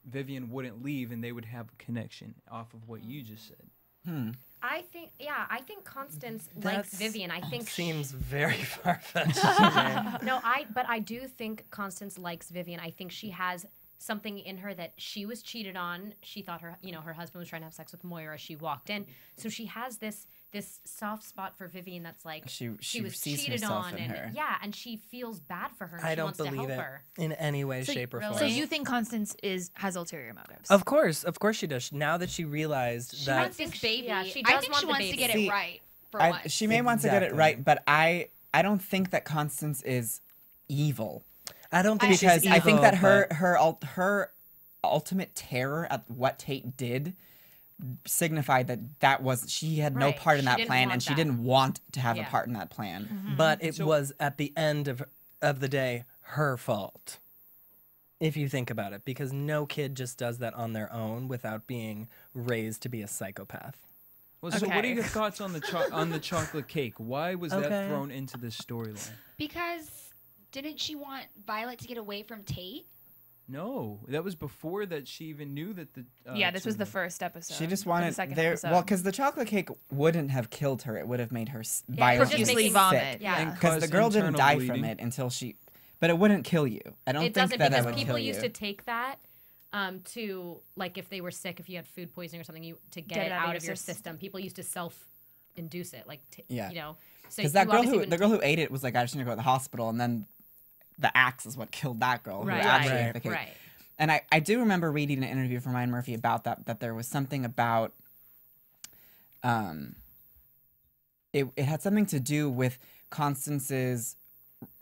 Vivien wouldn't leave and they would have a connection off of what you just said. I think Constance likes Vivien. I think seems very far-fetched. but I do think Constance likes Vivien. I think she has something in her that she was cheated on. She thought her husband was trying to have sex with Moira. She walked in, so she has this soft spot for Vivien. That's like She was sees cheated herself on, in her. and she feels bad for her. And I she don't wants to believe help it her. in any way, shape, or form. So you think Constance has ulterior motives? Of course she does. Now that she realized She that wants this baby. Yeah, she I does think want she the wants to baby. get See, it right for once. She may want to get it Exactly. right, but I don't think that Constance is evil. I don't think Because she's I think evil, that but- her ultimate terror at what Tate did signified that she had no Right. part in She that didn't plan, want and she that. didn't want to have a Yeah. part in that plan. but it was at the end of the day her fault. if you think about it, because no kid just does that on their own without being raised to be a psychopath. Well, so what are your thoughts on the chocolate cake? Why was that thrown into this storyline? Because didn't she want Violet to get away from Tate? No, that was before that she even knew that the. Yeah, this was the first episode. She just wanted well, because the chocolate cake wouldn't have killed her. It would have made her violently profusely sick. vomit. Yeah, Because the girl didn't die from it until she. But it wouldn't kill you. I don't think that would kill you. It doesn't, because people used to take that to, like, if they were sick, if you had food poisoning or something, to get it out of your system. People used to self-induce it, like, you know. Because that girl the girl who ate it was like, I just need to go to the hospital, and then the axe is what killed that girl. Right, who actually ate the cake. right. And I do remember reading an interview from Ryan Murphy about that there was something about, it had something to do with Constance's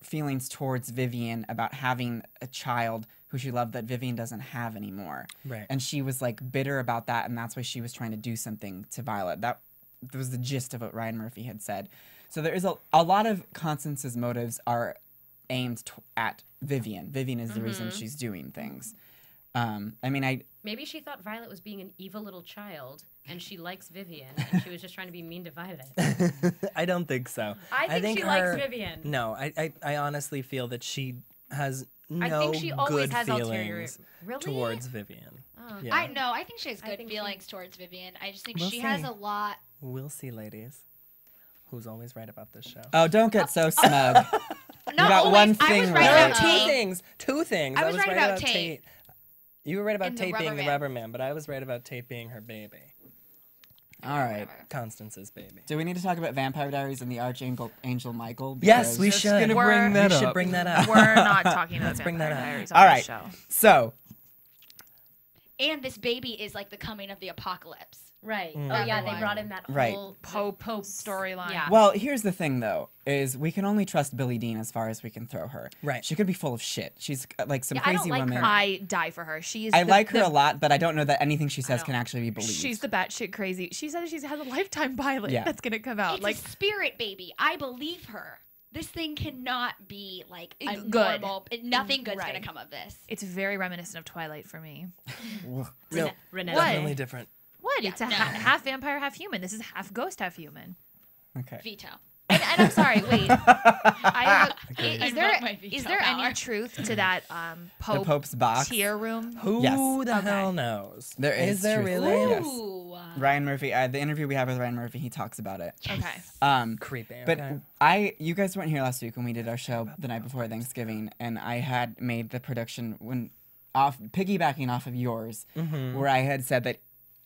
feelings towards Vivien about having a child who she loved that Vivien doesn't have anymore. Right. And she was like bitter about that, and that's why she was trying to do something to Violet. That was the gist of what Ryan Murphy had said. So there is a lot of Constance's motives are aimed at Vivien. Vivien is the reason she's doing things. I mean, maybe she thought Violet was being an evil little child, and she likes Vivien, and she was just trying to be mean to Violet. I don't think so. I think she likes Vivien. No, I honestly feel that she has no I think she always good has feelings Really? towards Vivien. Oh. Yeah. I think she has good feelings towards Vivien. I just think We'll she see. has a lot. We'll see, ladies. Who's always right about this show? oh, don't get so smug. Not you got always. one I was thing right right. about Two things. I was right about Tate. You were right about And the Tate being the Rubber rubber man, but I was right about Tate being her baby. All right. Constance's baby. Do we need to talk about Vampire Diaries and the Archangel Angel Michael? Yes, we Because- should. gonna bring that we should up. bring that up. We're not talking about Let's bring that Vampire up. Diaries on All this right. show. So, And this baby is like the coming of the apocalypse. Right. Mm. Oh, yeah, they Everyone. brought in that Right. whole Pope storyline. Yeah. well, here's the thing, though, is we can only trust Billie Dean as far as we can throw her. Right. She could be full of shit. She's like some Yeah, I don't crazy like woman. her. I die for her. She's I like her a lot, but I don't know that anything she says don't. can actually be believed. She's the batshit crazy. She said she has a lifetime pilot Yeah. that's gonna come out. It's Like a spirit baby. I believe her. This thing cannot be like a Good. normal. Nothing good's Right. gonna come of this. it's very reminiscent of Twilight for me. No, Renee. definitely different. What? Yeah, It's a no. half vampire, half human. This is half ghost, half human. Okay. Veto. And I'm sorry. Wait. I I is there vote my veto is there any power. truth to that Pope Pope's box. tier room? Who Yes. the Okay. hell knows? There is there truth. really? Yes. Ooh. Ryan Murphy, the interview we have with Ryan Murphy, he talks about it. Okay. Creepy. But okay. you guys weren't here last week when we did our show the night before Thanksgiving, and I had made the prediction piggybacking off of yours, where I had said that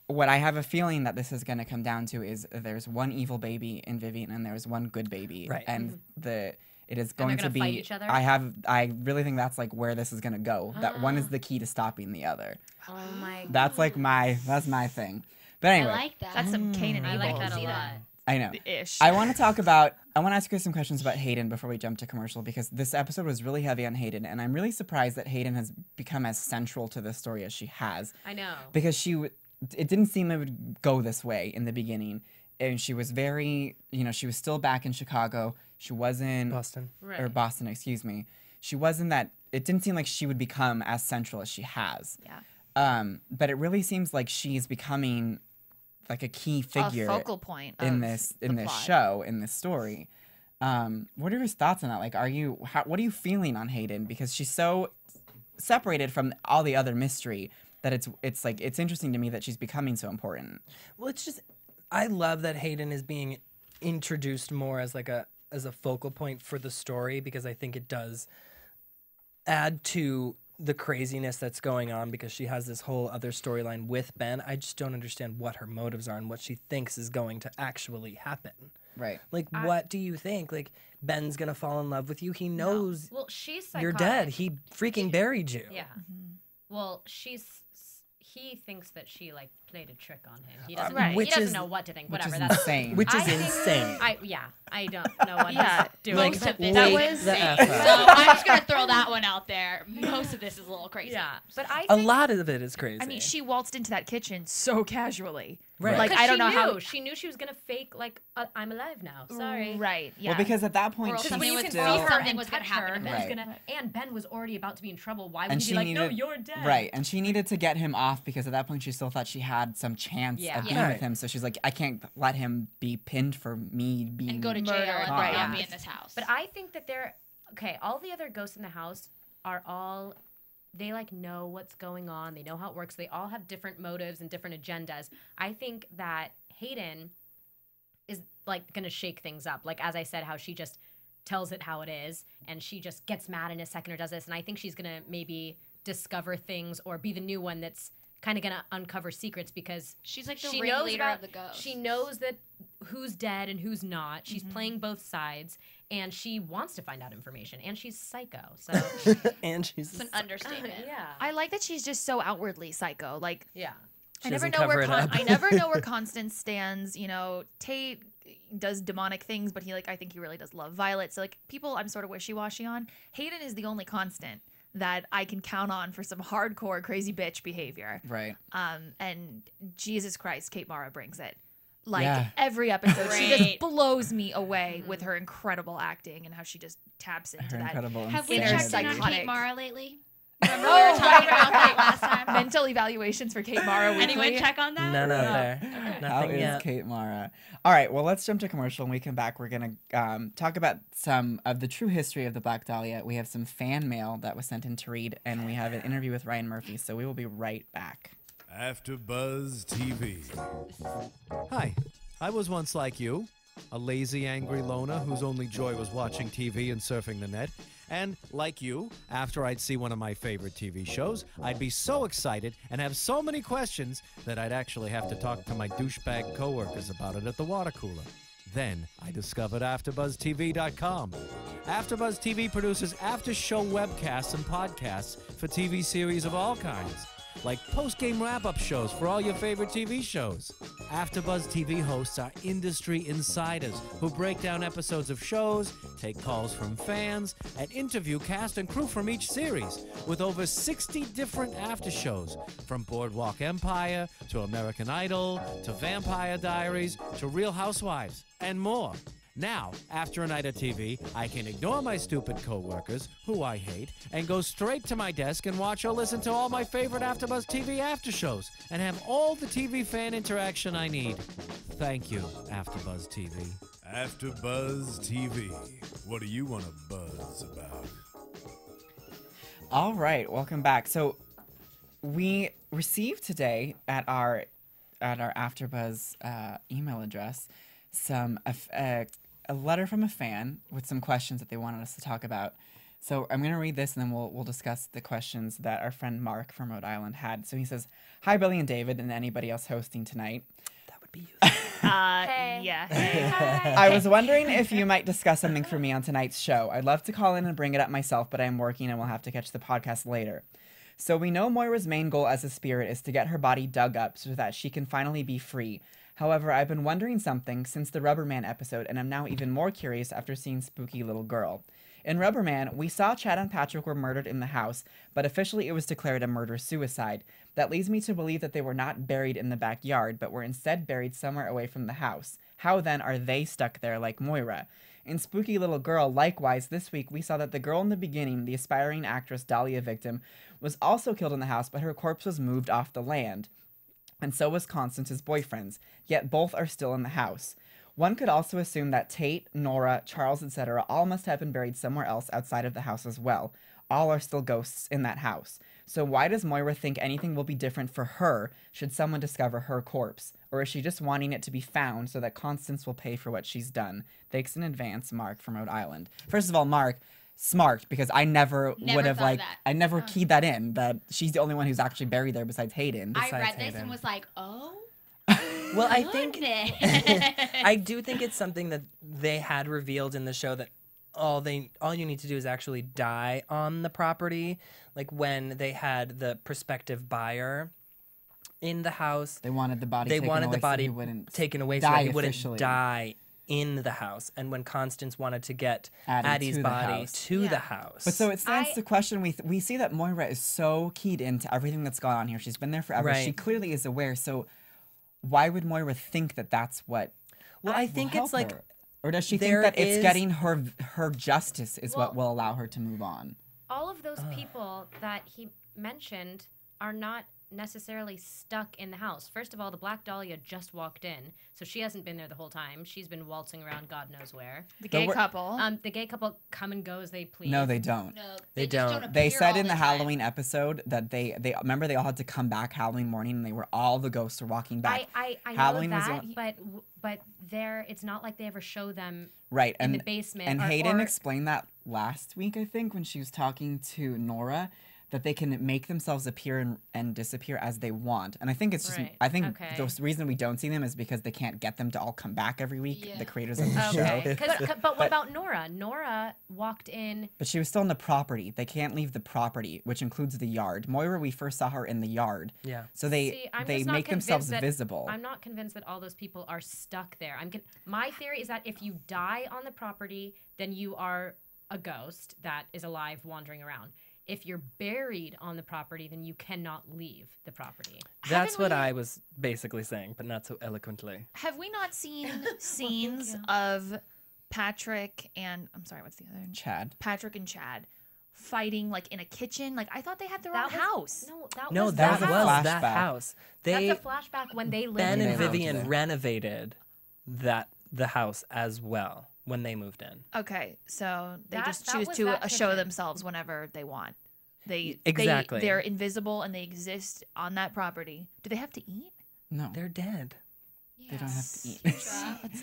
what I have a feeling that this is going to come down to is there's one evil baby in Vivien and there's one good baby, Right. and it is they're going to gonna be. fight each other? I really think that's like where this is going to go. That one is the key to stopping the other. Oh my. That's like that's my thing. But anyway, I like that. That's some Cain and I Abel. like that a See lot. that. I know. Ish. I want to ask you guys some questions about Hayden before we jump to commercial, because this episode was really heavy on Hayden, and I'm really surprised that Hayden has become as central to the story as she has. I know. Because it didn't seem it would go this way in the beginning, and she was very, she was still back in Chicago. She wasn't Boston. or Boston, excuse me. She wasn't that. It didn't seem like she would become as central as she has. Yeah. But it really seems like she's becoming like a key figure A focal point in of this the plot. show, in this story. What are your thoughts on that? Like, what are you feeling on Hayden? Because she's so separated from all the other mystery that it's interesting to me that she's becoming so important. Well, it's just I love that Hayden is being introduced more as a focal point for the story, because I think it does add to the craziness that's going on, because she has this whole other storyline with Ben. I just don't understand what her motives are and what she thinks is going to actually happen. Right. Like, what do you think? Like, Ben's gonna fall in love with you. He knows Well, she's psychotic. you're dead. He freaking buried you. Yeah. Well, he thinks that she like played a trick on him. He doesn't. Right. He Which doesn't is- know what to think. Which Whatever. is That's insane. Which is I think- insane. I don't know what Yeah. he's doing. Like, Most of this That wait was- the F So up. I'm just gonna throw that one out there. Most of this is a little crazy. Yeah, but I A think, lot of it is crazy. I mean, she waltzed into that kitchen so casually. Right. Like, I don't know how. She knew she was gonna fake like I'm alive now. Sorry. Right. Yeah. Well, because at that Or point else she's something When you was can still see her something and was gonna touch her, happen. Ben's Right. gonna, and Ben was already about to be in trouble. Why would and he she be like, needed no, you're dead? right, and she needed to get him off because at that point she still thought she had some chance Yeah. of being Yeah. with him. So she's like, I can't let him be pinned for me being And go to jail and Right. not be in this house. But I think that they're okay. All the other ghosts in the house are all. They like know what's going on. They know how it works. They all have different motives and different agendas. I think that Hayden is like gonna shake things up. Like as I said, how she just tells it how it is, and she just gets mad in a second or does this. And I think she's gonna maybe discover things or be the new one that's kind of gonna uncover secrets because she's like the she ringleader knows of the ghosts. She knows that who's dead and who's not. She's playing both sides, and she wants to find out information. And she's psycho, so and she's It's an understatement. yeah, I like that she's just so outwardly psycho. Like, yeah. I She never doesn't know where cover it up. I never know where Constance stands. You know, Tate does demonic things, but I think he really does love Violet. So like people, I'm sort of wishy-washy on. Hayden is the only constant that I can count on for some hardcore crazy bitch behavior. Right. And Jesus Christ, Kate Mara brings it. Like Yeah. every episode, she just Great. blows me away with her incredible acting and how she just taps into Her that. incredible Have we Inner checked in on psychotic. Kate Mara lately? Remember we were talking about that last time? Mental evaluations for Kate Mara weekly. Anyone check on that? none out there. How Nothing is yet. Kate Mara? All right, well, let's jump to commercial. When we come back, we're going to talk about some of the true history of the Black Dahlia. We have some fan mail that was sent in to read, and we have an interview with Ryan Murphy, so we will be right back. AfterBuzz TV. Hi, I was once like you, a lazy, angry loner whose only joy was watching TV and surfing the net. And, like you, after I'd see one of my favorite TV shows, I'd be so excited and have so many questions that I'd actually have to talk to my douchebag coworkers about it at the water cooler. Then I discovered AfterBuzzTV.com. AfterBuzz TV produces after-show webcasts and podcasts for TV series of all kinds, like post-game wrap-up shows for all your favorite TV shows. AfterBuzz TV hosts are industry insiders who break down episodes of shows, take calls from fans, and interview cast and crew from each series, with over 60 different after shows, from Boardwalk Empire to American Idol to Vampire Diaries to Real Housewives, and more. Now, after a night of TV, I can ignore my stupid coworkers, who I hate, and go straight to my desk and watch or listen to all my favorite AfterBuzz TV after shows, and have all the TV fan interaction I need. Thank you, AfterBuzz TV. AfterBuzz TV. What do you want to buzz about? All right, welcome back. So we received today at our AfterBuzz email address a letter from a fan with some questions that they wanted us to talk about. So I'm going to read this and then we'll discuss the questions that our friend Mark from Rhode Island had. So he says, "Hi, Billy and David, and anybody else hosting tonight. That would be you. Yeah. I was wondering if you might discuss something for me on tonight's show. I'd love to call in and bring it up myself, but I'm working and will have to catch the podcast later. So we know Moira's main goal as a spirit is to get her body dug up so that she can finally be free. However, I've been wondering something since the Rubberman episode, and I'm now even more curious after seeing Spooky Little Girl. In Rubberman, we saw Chad and Patrick were murdered in the house, but officially it was declared a murder-suicide. That leads me to believe that they were not buried in the backyard, but were instead buried somewhere away from the house. How then are they stuck there like Moira? In Spooky Little Girl, likewise, this week we saw that the girl in the beginning, the aspiring actress Dahlia victim, was also killed in the house, but her corpse was moved off the land. And so was Constance's boyfriend's, yet both are still in the house. One could also assume that Tate, Nora, Charles, etc. all must have been buried somewhere else outside of the house as well. All are still ghosts in that house. So why does Moira think anything will be different for her should someone discover her corpse? Or is she just wanting it to be found so that Constance will pay for what she's done? Thanks in advance, Mark from Rhode Island. First of all, Mark, smart, because I never would have thought of that. I never keyed that in, that she's the only one who's actually buried there besides Hayden. I read this and was like, oh. Well, I think goodness. I do think it's something that they had revealed in the show that all you need to do is actually die on the property. Like when they had the prospective buyer in the house, They wanted the body they taken wanted away the body so he wouldn't taken away so die that he wouldn't officially. die in the house, and when Constance wanted to get Addie Addie's to the body house. to the house. But so it stands to question. We see that Moira is so keyed into everything that's gone on here. She's been there forever. She Right. clearly is aware. So why would Moira think that that's what? Well, I will think help it's like her? Or does she think there that it's is- getting her justice is what Well- will allow her to move on? All of those people that he mentioned are not necessarily stuck in the house. First of all, the Black Dahlia just walked in, so she hasn't been there the whole time. She's been waltzing around God knows where. The gay couple. The gay couple come and go as they please. No, they don't. No, They just don't. They appear said all in the time. Halloween episode that they remember they all had to come back Halloween morning and they were all the ghosts were walking back. I Halloween know was that, but there, it's not like they ever show them Right, in and the basement. and or, Hayden or- explained that last week, I think, when she was talking to Nora, that they can make themselves appear and disappear as they want. And I think it's just, Right, I think okay. the reason we don't see them is because they can't get them to all come back every week, Yeah. the creators of the Okay, show. but what about Nora? Nora walked in. But she was still in the property. They can't leave the property, which includes the yard. Moira, we first saw her in the yard. Yeah. So they See, I'm they just not make themselves convinced that- visible. I'm not convinced that all those people are stuck there. My theory is that if you die on the property, then you are a ghost that is alive wandering around. If you're buried on the property, then you cannot leave the property. That's what I was basically saying, but not so eloquently. Have we not seen scenes of Patrick and I'm sorry, what's the other? Chad. Patrick and Chad fighting like in a kitchen. Like I thought they had their own house. No, that that was a was that flashback. house. They That's a flashback when they lived Ben in and the house. Vivien renovated the house as well when they moved in. Okay, so they That- just that choose was to that show kitchen. themselves whenever they want. Exactly. They're invisible and they exist on that property. Do they have to eat? No, They're dead. they don't have to eat.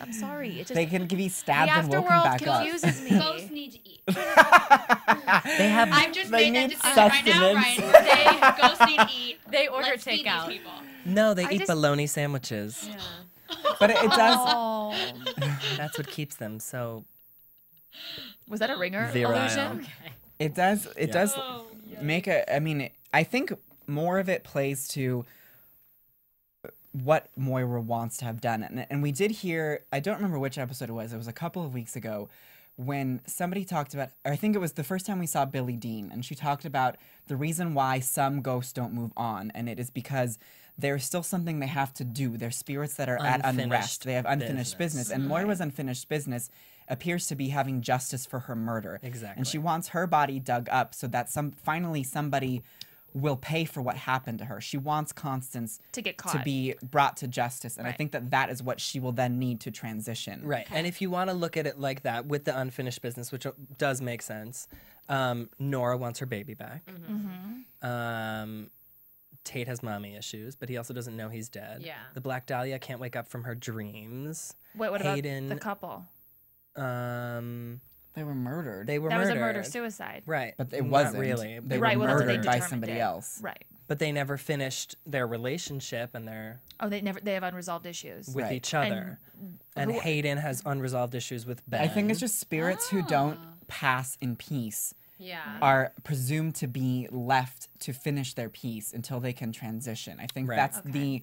I'm sorry. It just They can be stabbed the and woken afterworld back up. confuses me. Ghosts need to eat. They have I've just They made that need decision right now, sustenance. Ryan. Ghosts need to eat. They order Let's feed these takeout. people. no. They I eat just- bologna sandwiches. But it does. Oh, That's what keeps them so. was that a ringer Virile. illusion? It does. It Yeah. does make a. I mean, I think more of it plays to what Moira wants to have done, and we did hear. I don't remember which episode it was. It was a couple of weeks ago when somebody talked about. Or I think it was the first time we saw Billie Dean, and she talked about the reason why some ghosts don't move on, and it is because there's still something they have to do. They're spirits that are at Unfinished unrest. They have unfinished business. business, and Moira's unfinished business appears to be having justice for her murder. Exactly. And she wants her body dug up so that finally somebody will pay for what happened to her. She wants Constance To get to caught. be brought to justice, and I Right. think that is what she will then need to transition. Right. And if you want to look at it like that with the unfinished business, which does make sense, Nora wants her baby back. Tate has mommy issues, but he also doesn't know he's dead. Yeah. The Black Dahlia can't wake up from her dreams. Wait, what Hayden, about the couple? They were murdered. They were That was murdered. a murder-suicide. Right. but it Not wasn't. really. They Right, were well, that's what they murdered by determined somebody it. else. Right. But they never finished their relationship and their Oh, they have unresolved issues. with Right. each other. And who- Hayden has unresolved issues with Ben. I think it's just spirits who don't pass in peace Yeah. are presumed to be left to finish their piece until they can transition. I think Right. that's the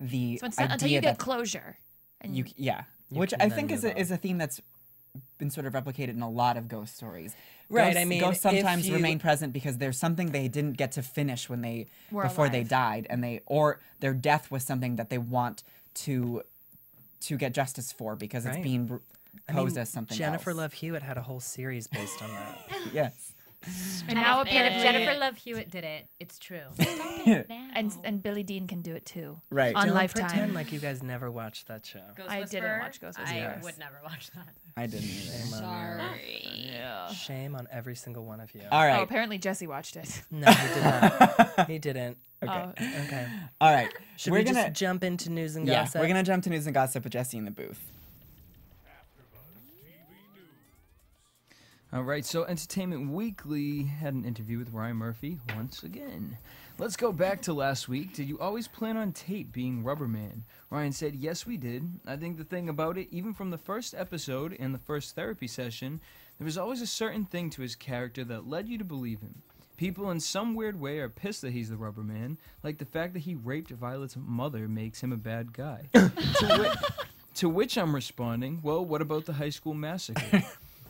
So idea until you get that closure. And you which can I then think is move a a theme that's been sort of replicated in a lot of ghost stories. Right, Ghosts, I mean, ghosts if sometimes you- remain present because there's something they didn't get to finish when they Were before they alive. died, and or their death was something that they want to get justice for because it's Right. being posed as something Jennifer else. Love Hewitt had a whole series based on that. Yes. And now And if apparently Jennifer Love Hewitt did it, it's true. and Billie Dean can do it too. Right. On Don't Lifetime. pretend like you guys never watched that show. Ghost I didn't Whisperer, watch Ghost I Whisperer. would never watch that. I didn't either. Sorry. Shame on every single one of you. All right. Oh, apparently Jesse watched it. No, he did not. He didn't. Oh, Okay. All right. Should we're we gonna just jump into news and yeah, gossip? we're gonna jump to news and gossip with Jesse in the booth. All right, so Entertainment Weekly had an interview with Ryan Murphy once again. Let's go back to last week. Did you always plan on Tate being Rubberman? Ryan said, yes, we did. I think the thing about it, even from the first episode and the first therapy session, there was always a certain thing to his character that led you to believe him. People in some weird way are pissed that he's the Rubberman, like the fact that he raped Violet's mother makes him a bad guy. To which I'm responding, well, what about the high school massacre?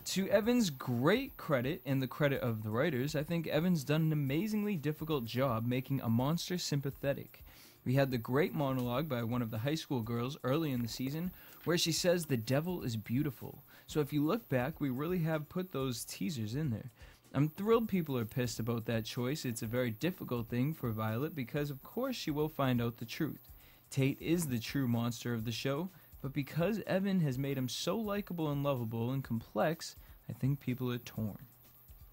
To Evan's great credit and the credit of the writers, I think Evan's done an amazingly difficult job making a monster sympathetic. We had the great monologue by one of the high school girls early in the season where she says the devil is beautiful. So if you look back, we really have put those teasers in there. I'm thrilled people are pissed about that choice. It's a very difficult thing for Violet because of course she will find out the truth. Tate is the true monster of the show, but because Evan has made him so likable and lovable and complex, I think people are torn.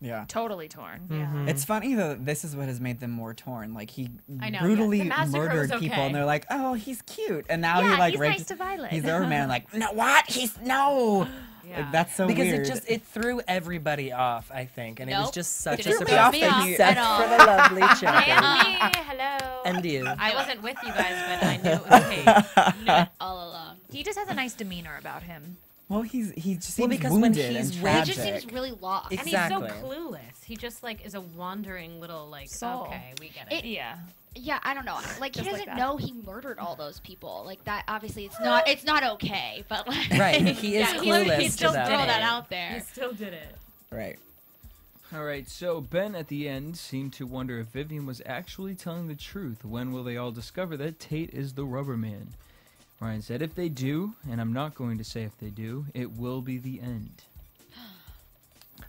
Yeah. Totally torn. Mm-hmm. It's funny though, this is what has made them more torn. Like he I know, brutally yeah. The massacre murdered was people okay. and they're like, oh, he's cute. And now Yeah, he like he's raped- nice to Violet. He's the man like, no, what? No. Yeah. Like, that's so Because weird. it threw everybody off, I think, and it was Nope. just such a Didn't threw surprise. me off Except at all. for the lovely Chapluk. And me, hello. And you. I wasn't with you guys, but I knew it was Tate. Knew it all along. He just has a nice demeanor about him. Well, he just seems Well, because when wounded he's and raped- He tragic. just seems really lost. And Exactly. he's so clueless. He just like is a wandering little like, Soul. okay, we get it. Yeah. Yeah, I don't know. Like he Just like doesn't that. know he murdered all those people. Like that. Obviously, it's not okay. But like, Right, he is clueless He to still that throw point. that out there. He still did it. Right. All right, so Ben at the end seemed to wonder if Vivien was actually telling the truth. When will they all discover that Tate is the rubber man? Ryan said if they do, and I'm not going to say if they do, it will be the end.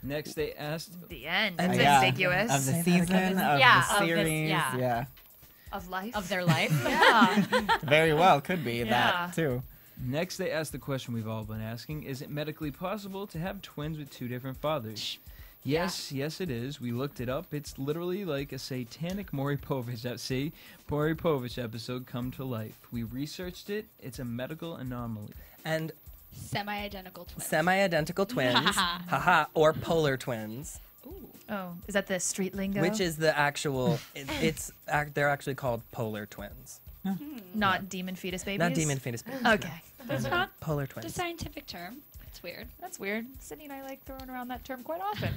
Next, they asked... The end. And It's Yeah. ambiguous. Of the Say that season, again. of Yeah, the of this- series. yeah. Yeah. Of life. Of their life. Yeah. Very well could be Yeah. that too. Next, they asked the question we've all been asking. Is it medically possible to have twins with two different fathers? Yes, yes it is. We looked it up. It's literally like a satanic Maury Povich episode come to life. We researched it. It's a medical anomaly. And Semi-identical twins. semi-identical twins, haha, or polar twins, Oh, is that the street lingo? which is the actual. They're actually called polar twins, not demon fetus babies. not demon fetus babies. Okay. That's not Polar the twins. scientific term. It's weird. That's weird. Sydney and I like throwing around that term quite often.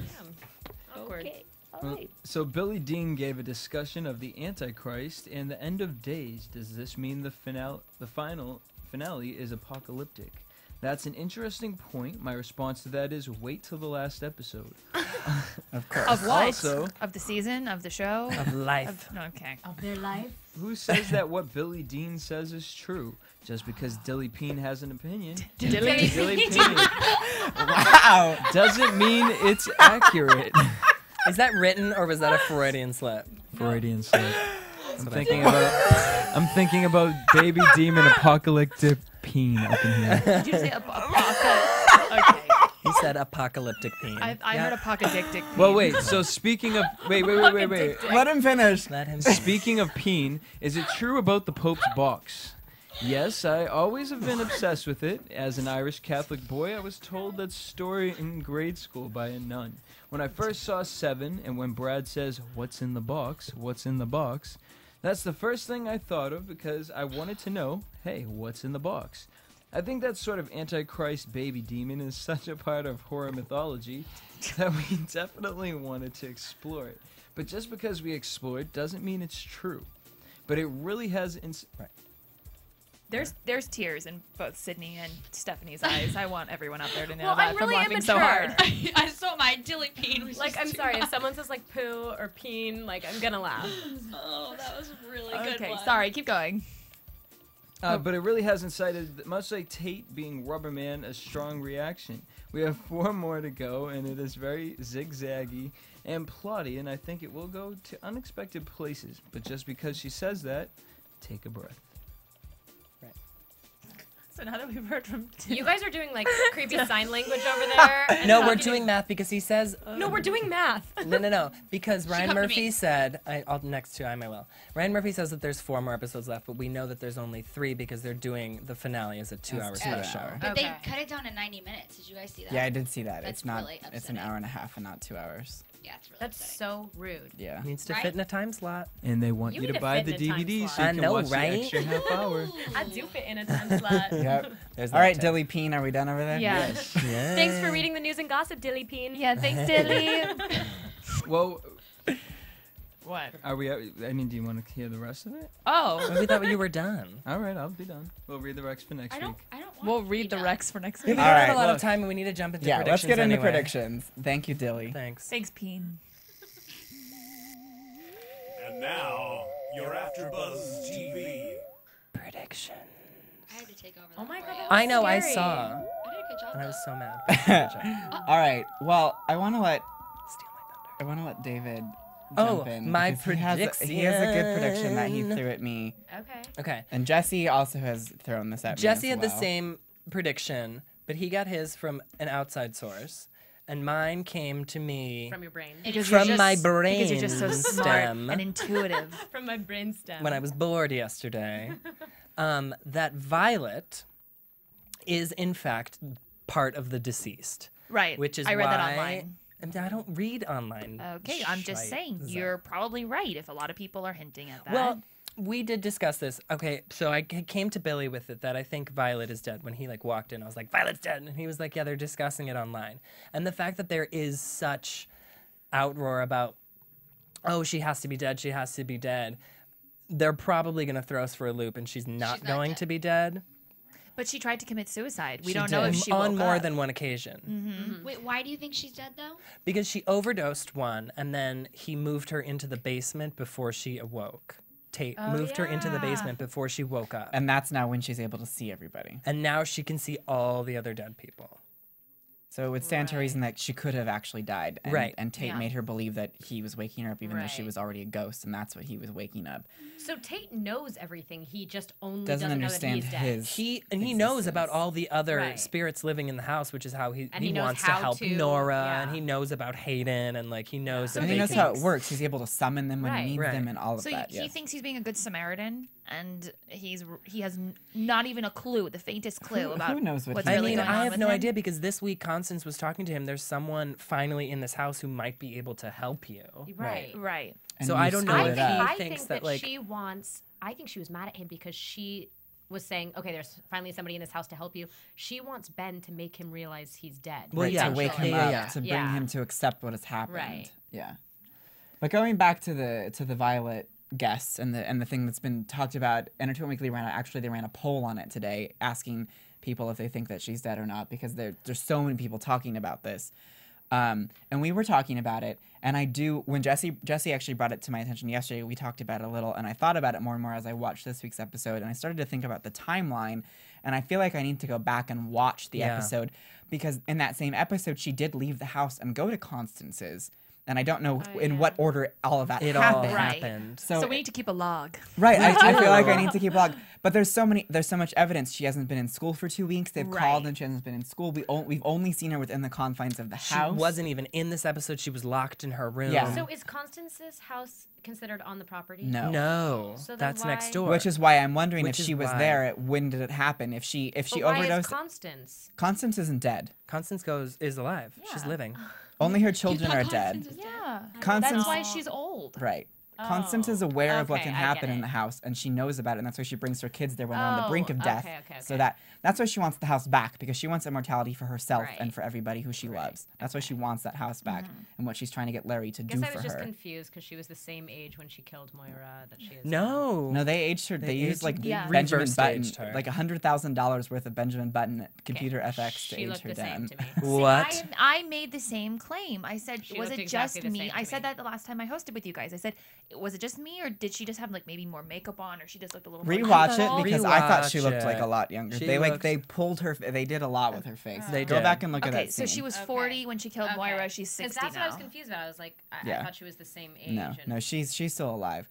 Awkward. Okay. All Well, right. so Billie Dean gave a discussion of the Antichrist and the end of days. Does this mean the final finale is apocalyptic? That's an interesting point. My response to that is wait till the last episode. Of course. Of what? Also- of the season? Of the show? Of life. No, okay. Of their life. Who says that what Billie Dean says is true? Just because Dilly Peen has an opinion, Dilly Dilly Peen Wow. doesn't mean it's accurate. Is that written or was that a Freudian slip? Freudian slip. I'm thinking about baby demon apocalyptic peen up in here. Did you say okay. He said apocalyptic peen. I heard apocalyptic. Well, wait. So speaking of wait. Let him finish. Let him. Speaking of peen, is it true about the Pope's box? Yes, I always have been obsessed with it. As an Irish Catholic boy, I was told that story in grade school by a nun. When I first saw Seven, and when Brad says, "What's in the box? What's in the box?" That's the first thing I thought of because I wanted to know, hey, what's in the box? I think that sort of Antichrist baby demon is such a part of horror mythology that we definitely wanted to explore it. But just because we explore it doesn't mean it's true. But it really has... Right. There's tears in both Sydney and Stephanie's eyes. I want everyone out there to know Well, that I'm from really laughing so immature. hard. I saw my dilly peen. Was Like, just I'm too sorry, if much. someone says like poo or peen, like I'm gonna laugh. Oh, that was a really good Okay, one. sorry. Keep going. But it really has incited, much like Tate being Rubber Man, a strong reaction. We have 4 more to go, and it is very zigzaggy and plotty, and I think it will go to unexpected places. But just because she says that, take a breath. So now that we've heard from You guys are doing like creepy sign language over there. and No, we're talking doing math because he says. No, we're doing math. No. Because Ryan come to Murphy me. said, I'll next to I will. Ryan Murphy says that there's 4 more episodes left, but we know that there's only 3 because they're doing the finale as a 2-hour It's special. 2 hour. But Okay. they cut it down to 90 minutes. Did you guys see that? Yeah, I did see that. That's It's not. really It's an upsetting. hour and a half and not 2 hours. Yeah, it's really That's upsetting. so rude. Yeah. Needs to Right? fit in a time slot. And they want You you, need to to buy fit the in a time DVD slot. so you I can know, watch right? the extra half hour. I do fit in a time slot. Yep. There's All right, that Dilly Peen, are we done over there? Yeah. Yeah. Thanks for reading the news and gossip, Dilly Peen. Yeah, thanks, Dilly. Well, What? Are we? I mean, do you want to hear the rest of it? Oh. We thought you were done. All right, I'll be done. We'll read the Rex for next week. I don't want We'll to read be the done. Rex for next We week. don't All have right, a lot well- of time, and we need to jump into Yeah, predictions let's get into anyway. predictions. Thank you, Dilly. Thanks. Thanks, Peen. And now, your AfterBuzz TV. Prediction. I had to take over. Oh my that God, role. that was I know, I scary. saw. I did a good job. And I was though. so mad. Good job. All right. Well, I want to let Steal my thunder. David Oh, jump in. my because he has a good prediction that he prediction. threw at me, Okay. Okay. and Jesse also has thrown this at me. Jesse as had the well. same prediction, but he got his from an outside source, and mine came to me From your brain. Because from you're my just- brain Because you're just so smart stem and intuitive. From my brainstem. when I was bored yesterday. That Violet is in fact part of the deceased, Right. which is I read why that online. And I don't read online. Okay, I'm just saying Scheiße. you're probably right if a lot of people are hinting at that. Well, we did discuss this. Okay, so I came to Billy with it that I think Violet is dead. When he like walked in, I was like, Violet's dead, and he was like, yeah, they're discussing it online. And the fact that there is such outroar about, oh, she has to be dead, she has to be dead. They're probably gonna throw us for a loop, and she's not going dead. to be dead. but she tried to commit suicide. We She don't know if did. she on woke more up. than one occasion. Wait, why do you think she's dead though? Because she overdosed one, and then he moved her into the basement before she awoke. Tate moved her into the yeah. basement before she woke up. and that's now when she's able to see everybody. And now she can see all the other dead people. So it would stand to reason that she could have actually died, and, Right. and Tate Yeah. made her believe that he was waking her up, even though she Right. was already a ghost, and that's what he was waking up. So Tate knows everything. He just only Doesn't know that understand he's dead. his. He knows about existence. all the other Right. spirits living in the house, which is how he And he knows wants to how help to- Nora, yeah. and he knows about Hayden, and like he knows that And he they knows can- how it works. He's able to summon them when Right. he needs Right. them, and all of So that. he Yes. thinks he's being a good Samaritan, and he has not even a clue, the faintest clue about who knows what what's he I really mean, going on I have with no him. idea because this week Constance was talking to him. There's someone finally in this house who might be able to help you. Right. Right. And So you I don't know screwed if it up. he I thinks think that, like- she wants. I think she was mad at him because she was saying, "Okay, there's finally somebody in this house to help you." She wants Ben to make him realize he's dead. Well, Right, yeah, to wake him yeah, up, yeah. to bring Yeah. him to accept what has happened. Right. Yeah. But going back to the Violet guests and the thing that's been talked about, Entertainment Weekly ran a poll on it today, asking people if they think that she's dead or not, because there's so many people talking about this. And we were talking about it, and when Jesse actually brought it to my attention yesterday, we talked about it a little, and I thought about it more and more as I watched this week's episode, and I started to think about the timeline, and I feel like I need to go back and watch the Yeah. episode, because in that same episode, she did leave the house and go to Constance's, and I don't know in what order all of that It all happened. Right. happened. So we need to keep a log. Right, I feel like I need to keep a log. But there's so much evidence. She hasn't been in school for 2 weeks. They've called Right. and she hasn't been in school. We've only seen her within the confines of the She house. wasn't even in this episode. She was locked in her room. Yeah. So is Constance's house considered on the property? No. No, So then that's next why- door. Which is why I'm wondering Which if is she was why. there. When did it happen? If she But why overdosed. is Constance? Constance isn't dead. Constance is alive. She's Yeah. living. Only her children are dead. Yeah. Constance- That's why she's old. Right. Constance is aware of what okay, can I happen get in it. the house, and she knows about it, and that's why she brings her kids there when they're on the brink of death. okay. So that's why she wants the house back, because she wants immortality for herself Right. and for everybody who she loves. That's why she wants that house back, and what she's trying to get Larry to I do guess I for was just her. confused because she was the same age when she killed Moira that she is. No. No, they aged her. They used like Yeah. Benjamin Reverse Button, aged her. like $100,000 worth of Benjamin Button computer Okay. FX to She age looked her the down. same to me. What? I made the same claim. I said, She was looked it exactly just the me? same to I said me. that the last time I hosted with you guys. I said, was it just me, or did she just have like maybe more makeup on, or she just looked a little more Rewatch it youthful? because I thought she Rewatch looked like it. a lot younger. She They looks- they pulled her. They did a lot with her face. They Go did. back and look at Okay, that so scene. she was 40 when she killed Moira. She's 60 that's now. what I was confused about. I was like, I Yeah. thought she was the same age. No, she's still alive.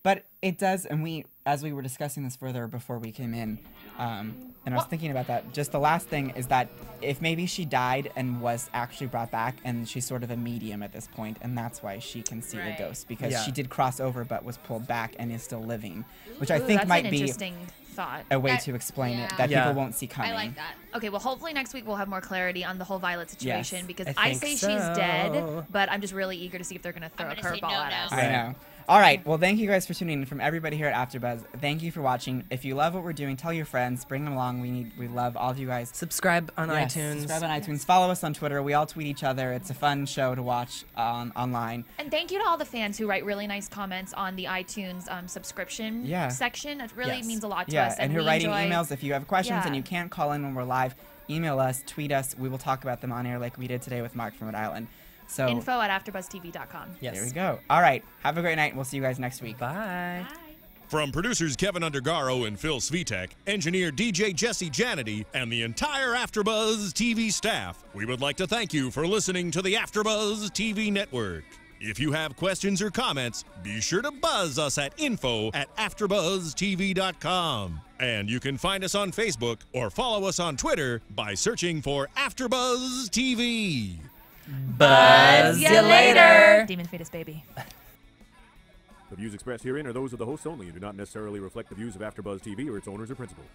But it does, and as we were discussing this further before we came in, and I was thinking about that, just the last thing is that if maybe she died and was actually brought back, and she's sort of a medium at this point, and that's why she can see Right. the ghost, because Yeah. she did cross over but was pulled back and is still living, which I Ooh, think that's might an be interesting thought. a way That- to explain it yeah. that Yeah. people won't see coming. I like that. Okay, well, hopefully next week we'll have more clarity on the whole Violet situation, Yes, because I I think say so. she's dead, but I'm just really eager to see if they're going to throw a gonna say curveball no at now. us. I know. All right. Well, thank you guys for tuning in. From everybody here at AfterBuzz, thank you for watching. If you love what we're doing, tell your friends, bring them along. We love all of you guys. Subscribe on Yes, iTunes. Subscribe on iTunes. Follow us on Twitter. We all tweet each other. It's a fun show to watch online. And thank you to all the fans who write really nice comments on the iTunes subscription section. It really means a lot to us. And who are we writing enjoy... emails. If you have questions and Yeah. you can't call in when we're live, email us, tweet us. We will talk about them on air like we did today with Mark from Rhode Island. So info@AfterBuzzTV.com. Yes. there we go. All right. Have a great night. We'll see you guys next week. Bye. From producers Kevin Undergaro and Phil Svitek, engineer DJ Jesse Janity, and the entire AfterBuzz TV staff, we would like to thank you for listening to the AfterBuzz TV network. If you have questions or comments, be sure to buzz us at info@AfterBuzzTV.com. And you can find us on Facebook or follow us on Twitter by searching for AfterBuzz TV. Buzz you later. Demon Fetus Baby. The views expressed herein are those of the hosts only and do not necessarily reflect the views of AfterBuzz TV or its owners or principals.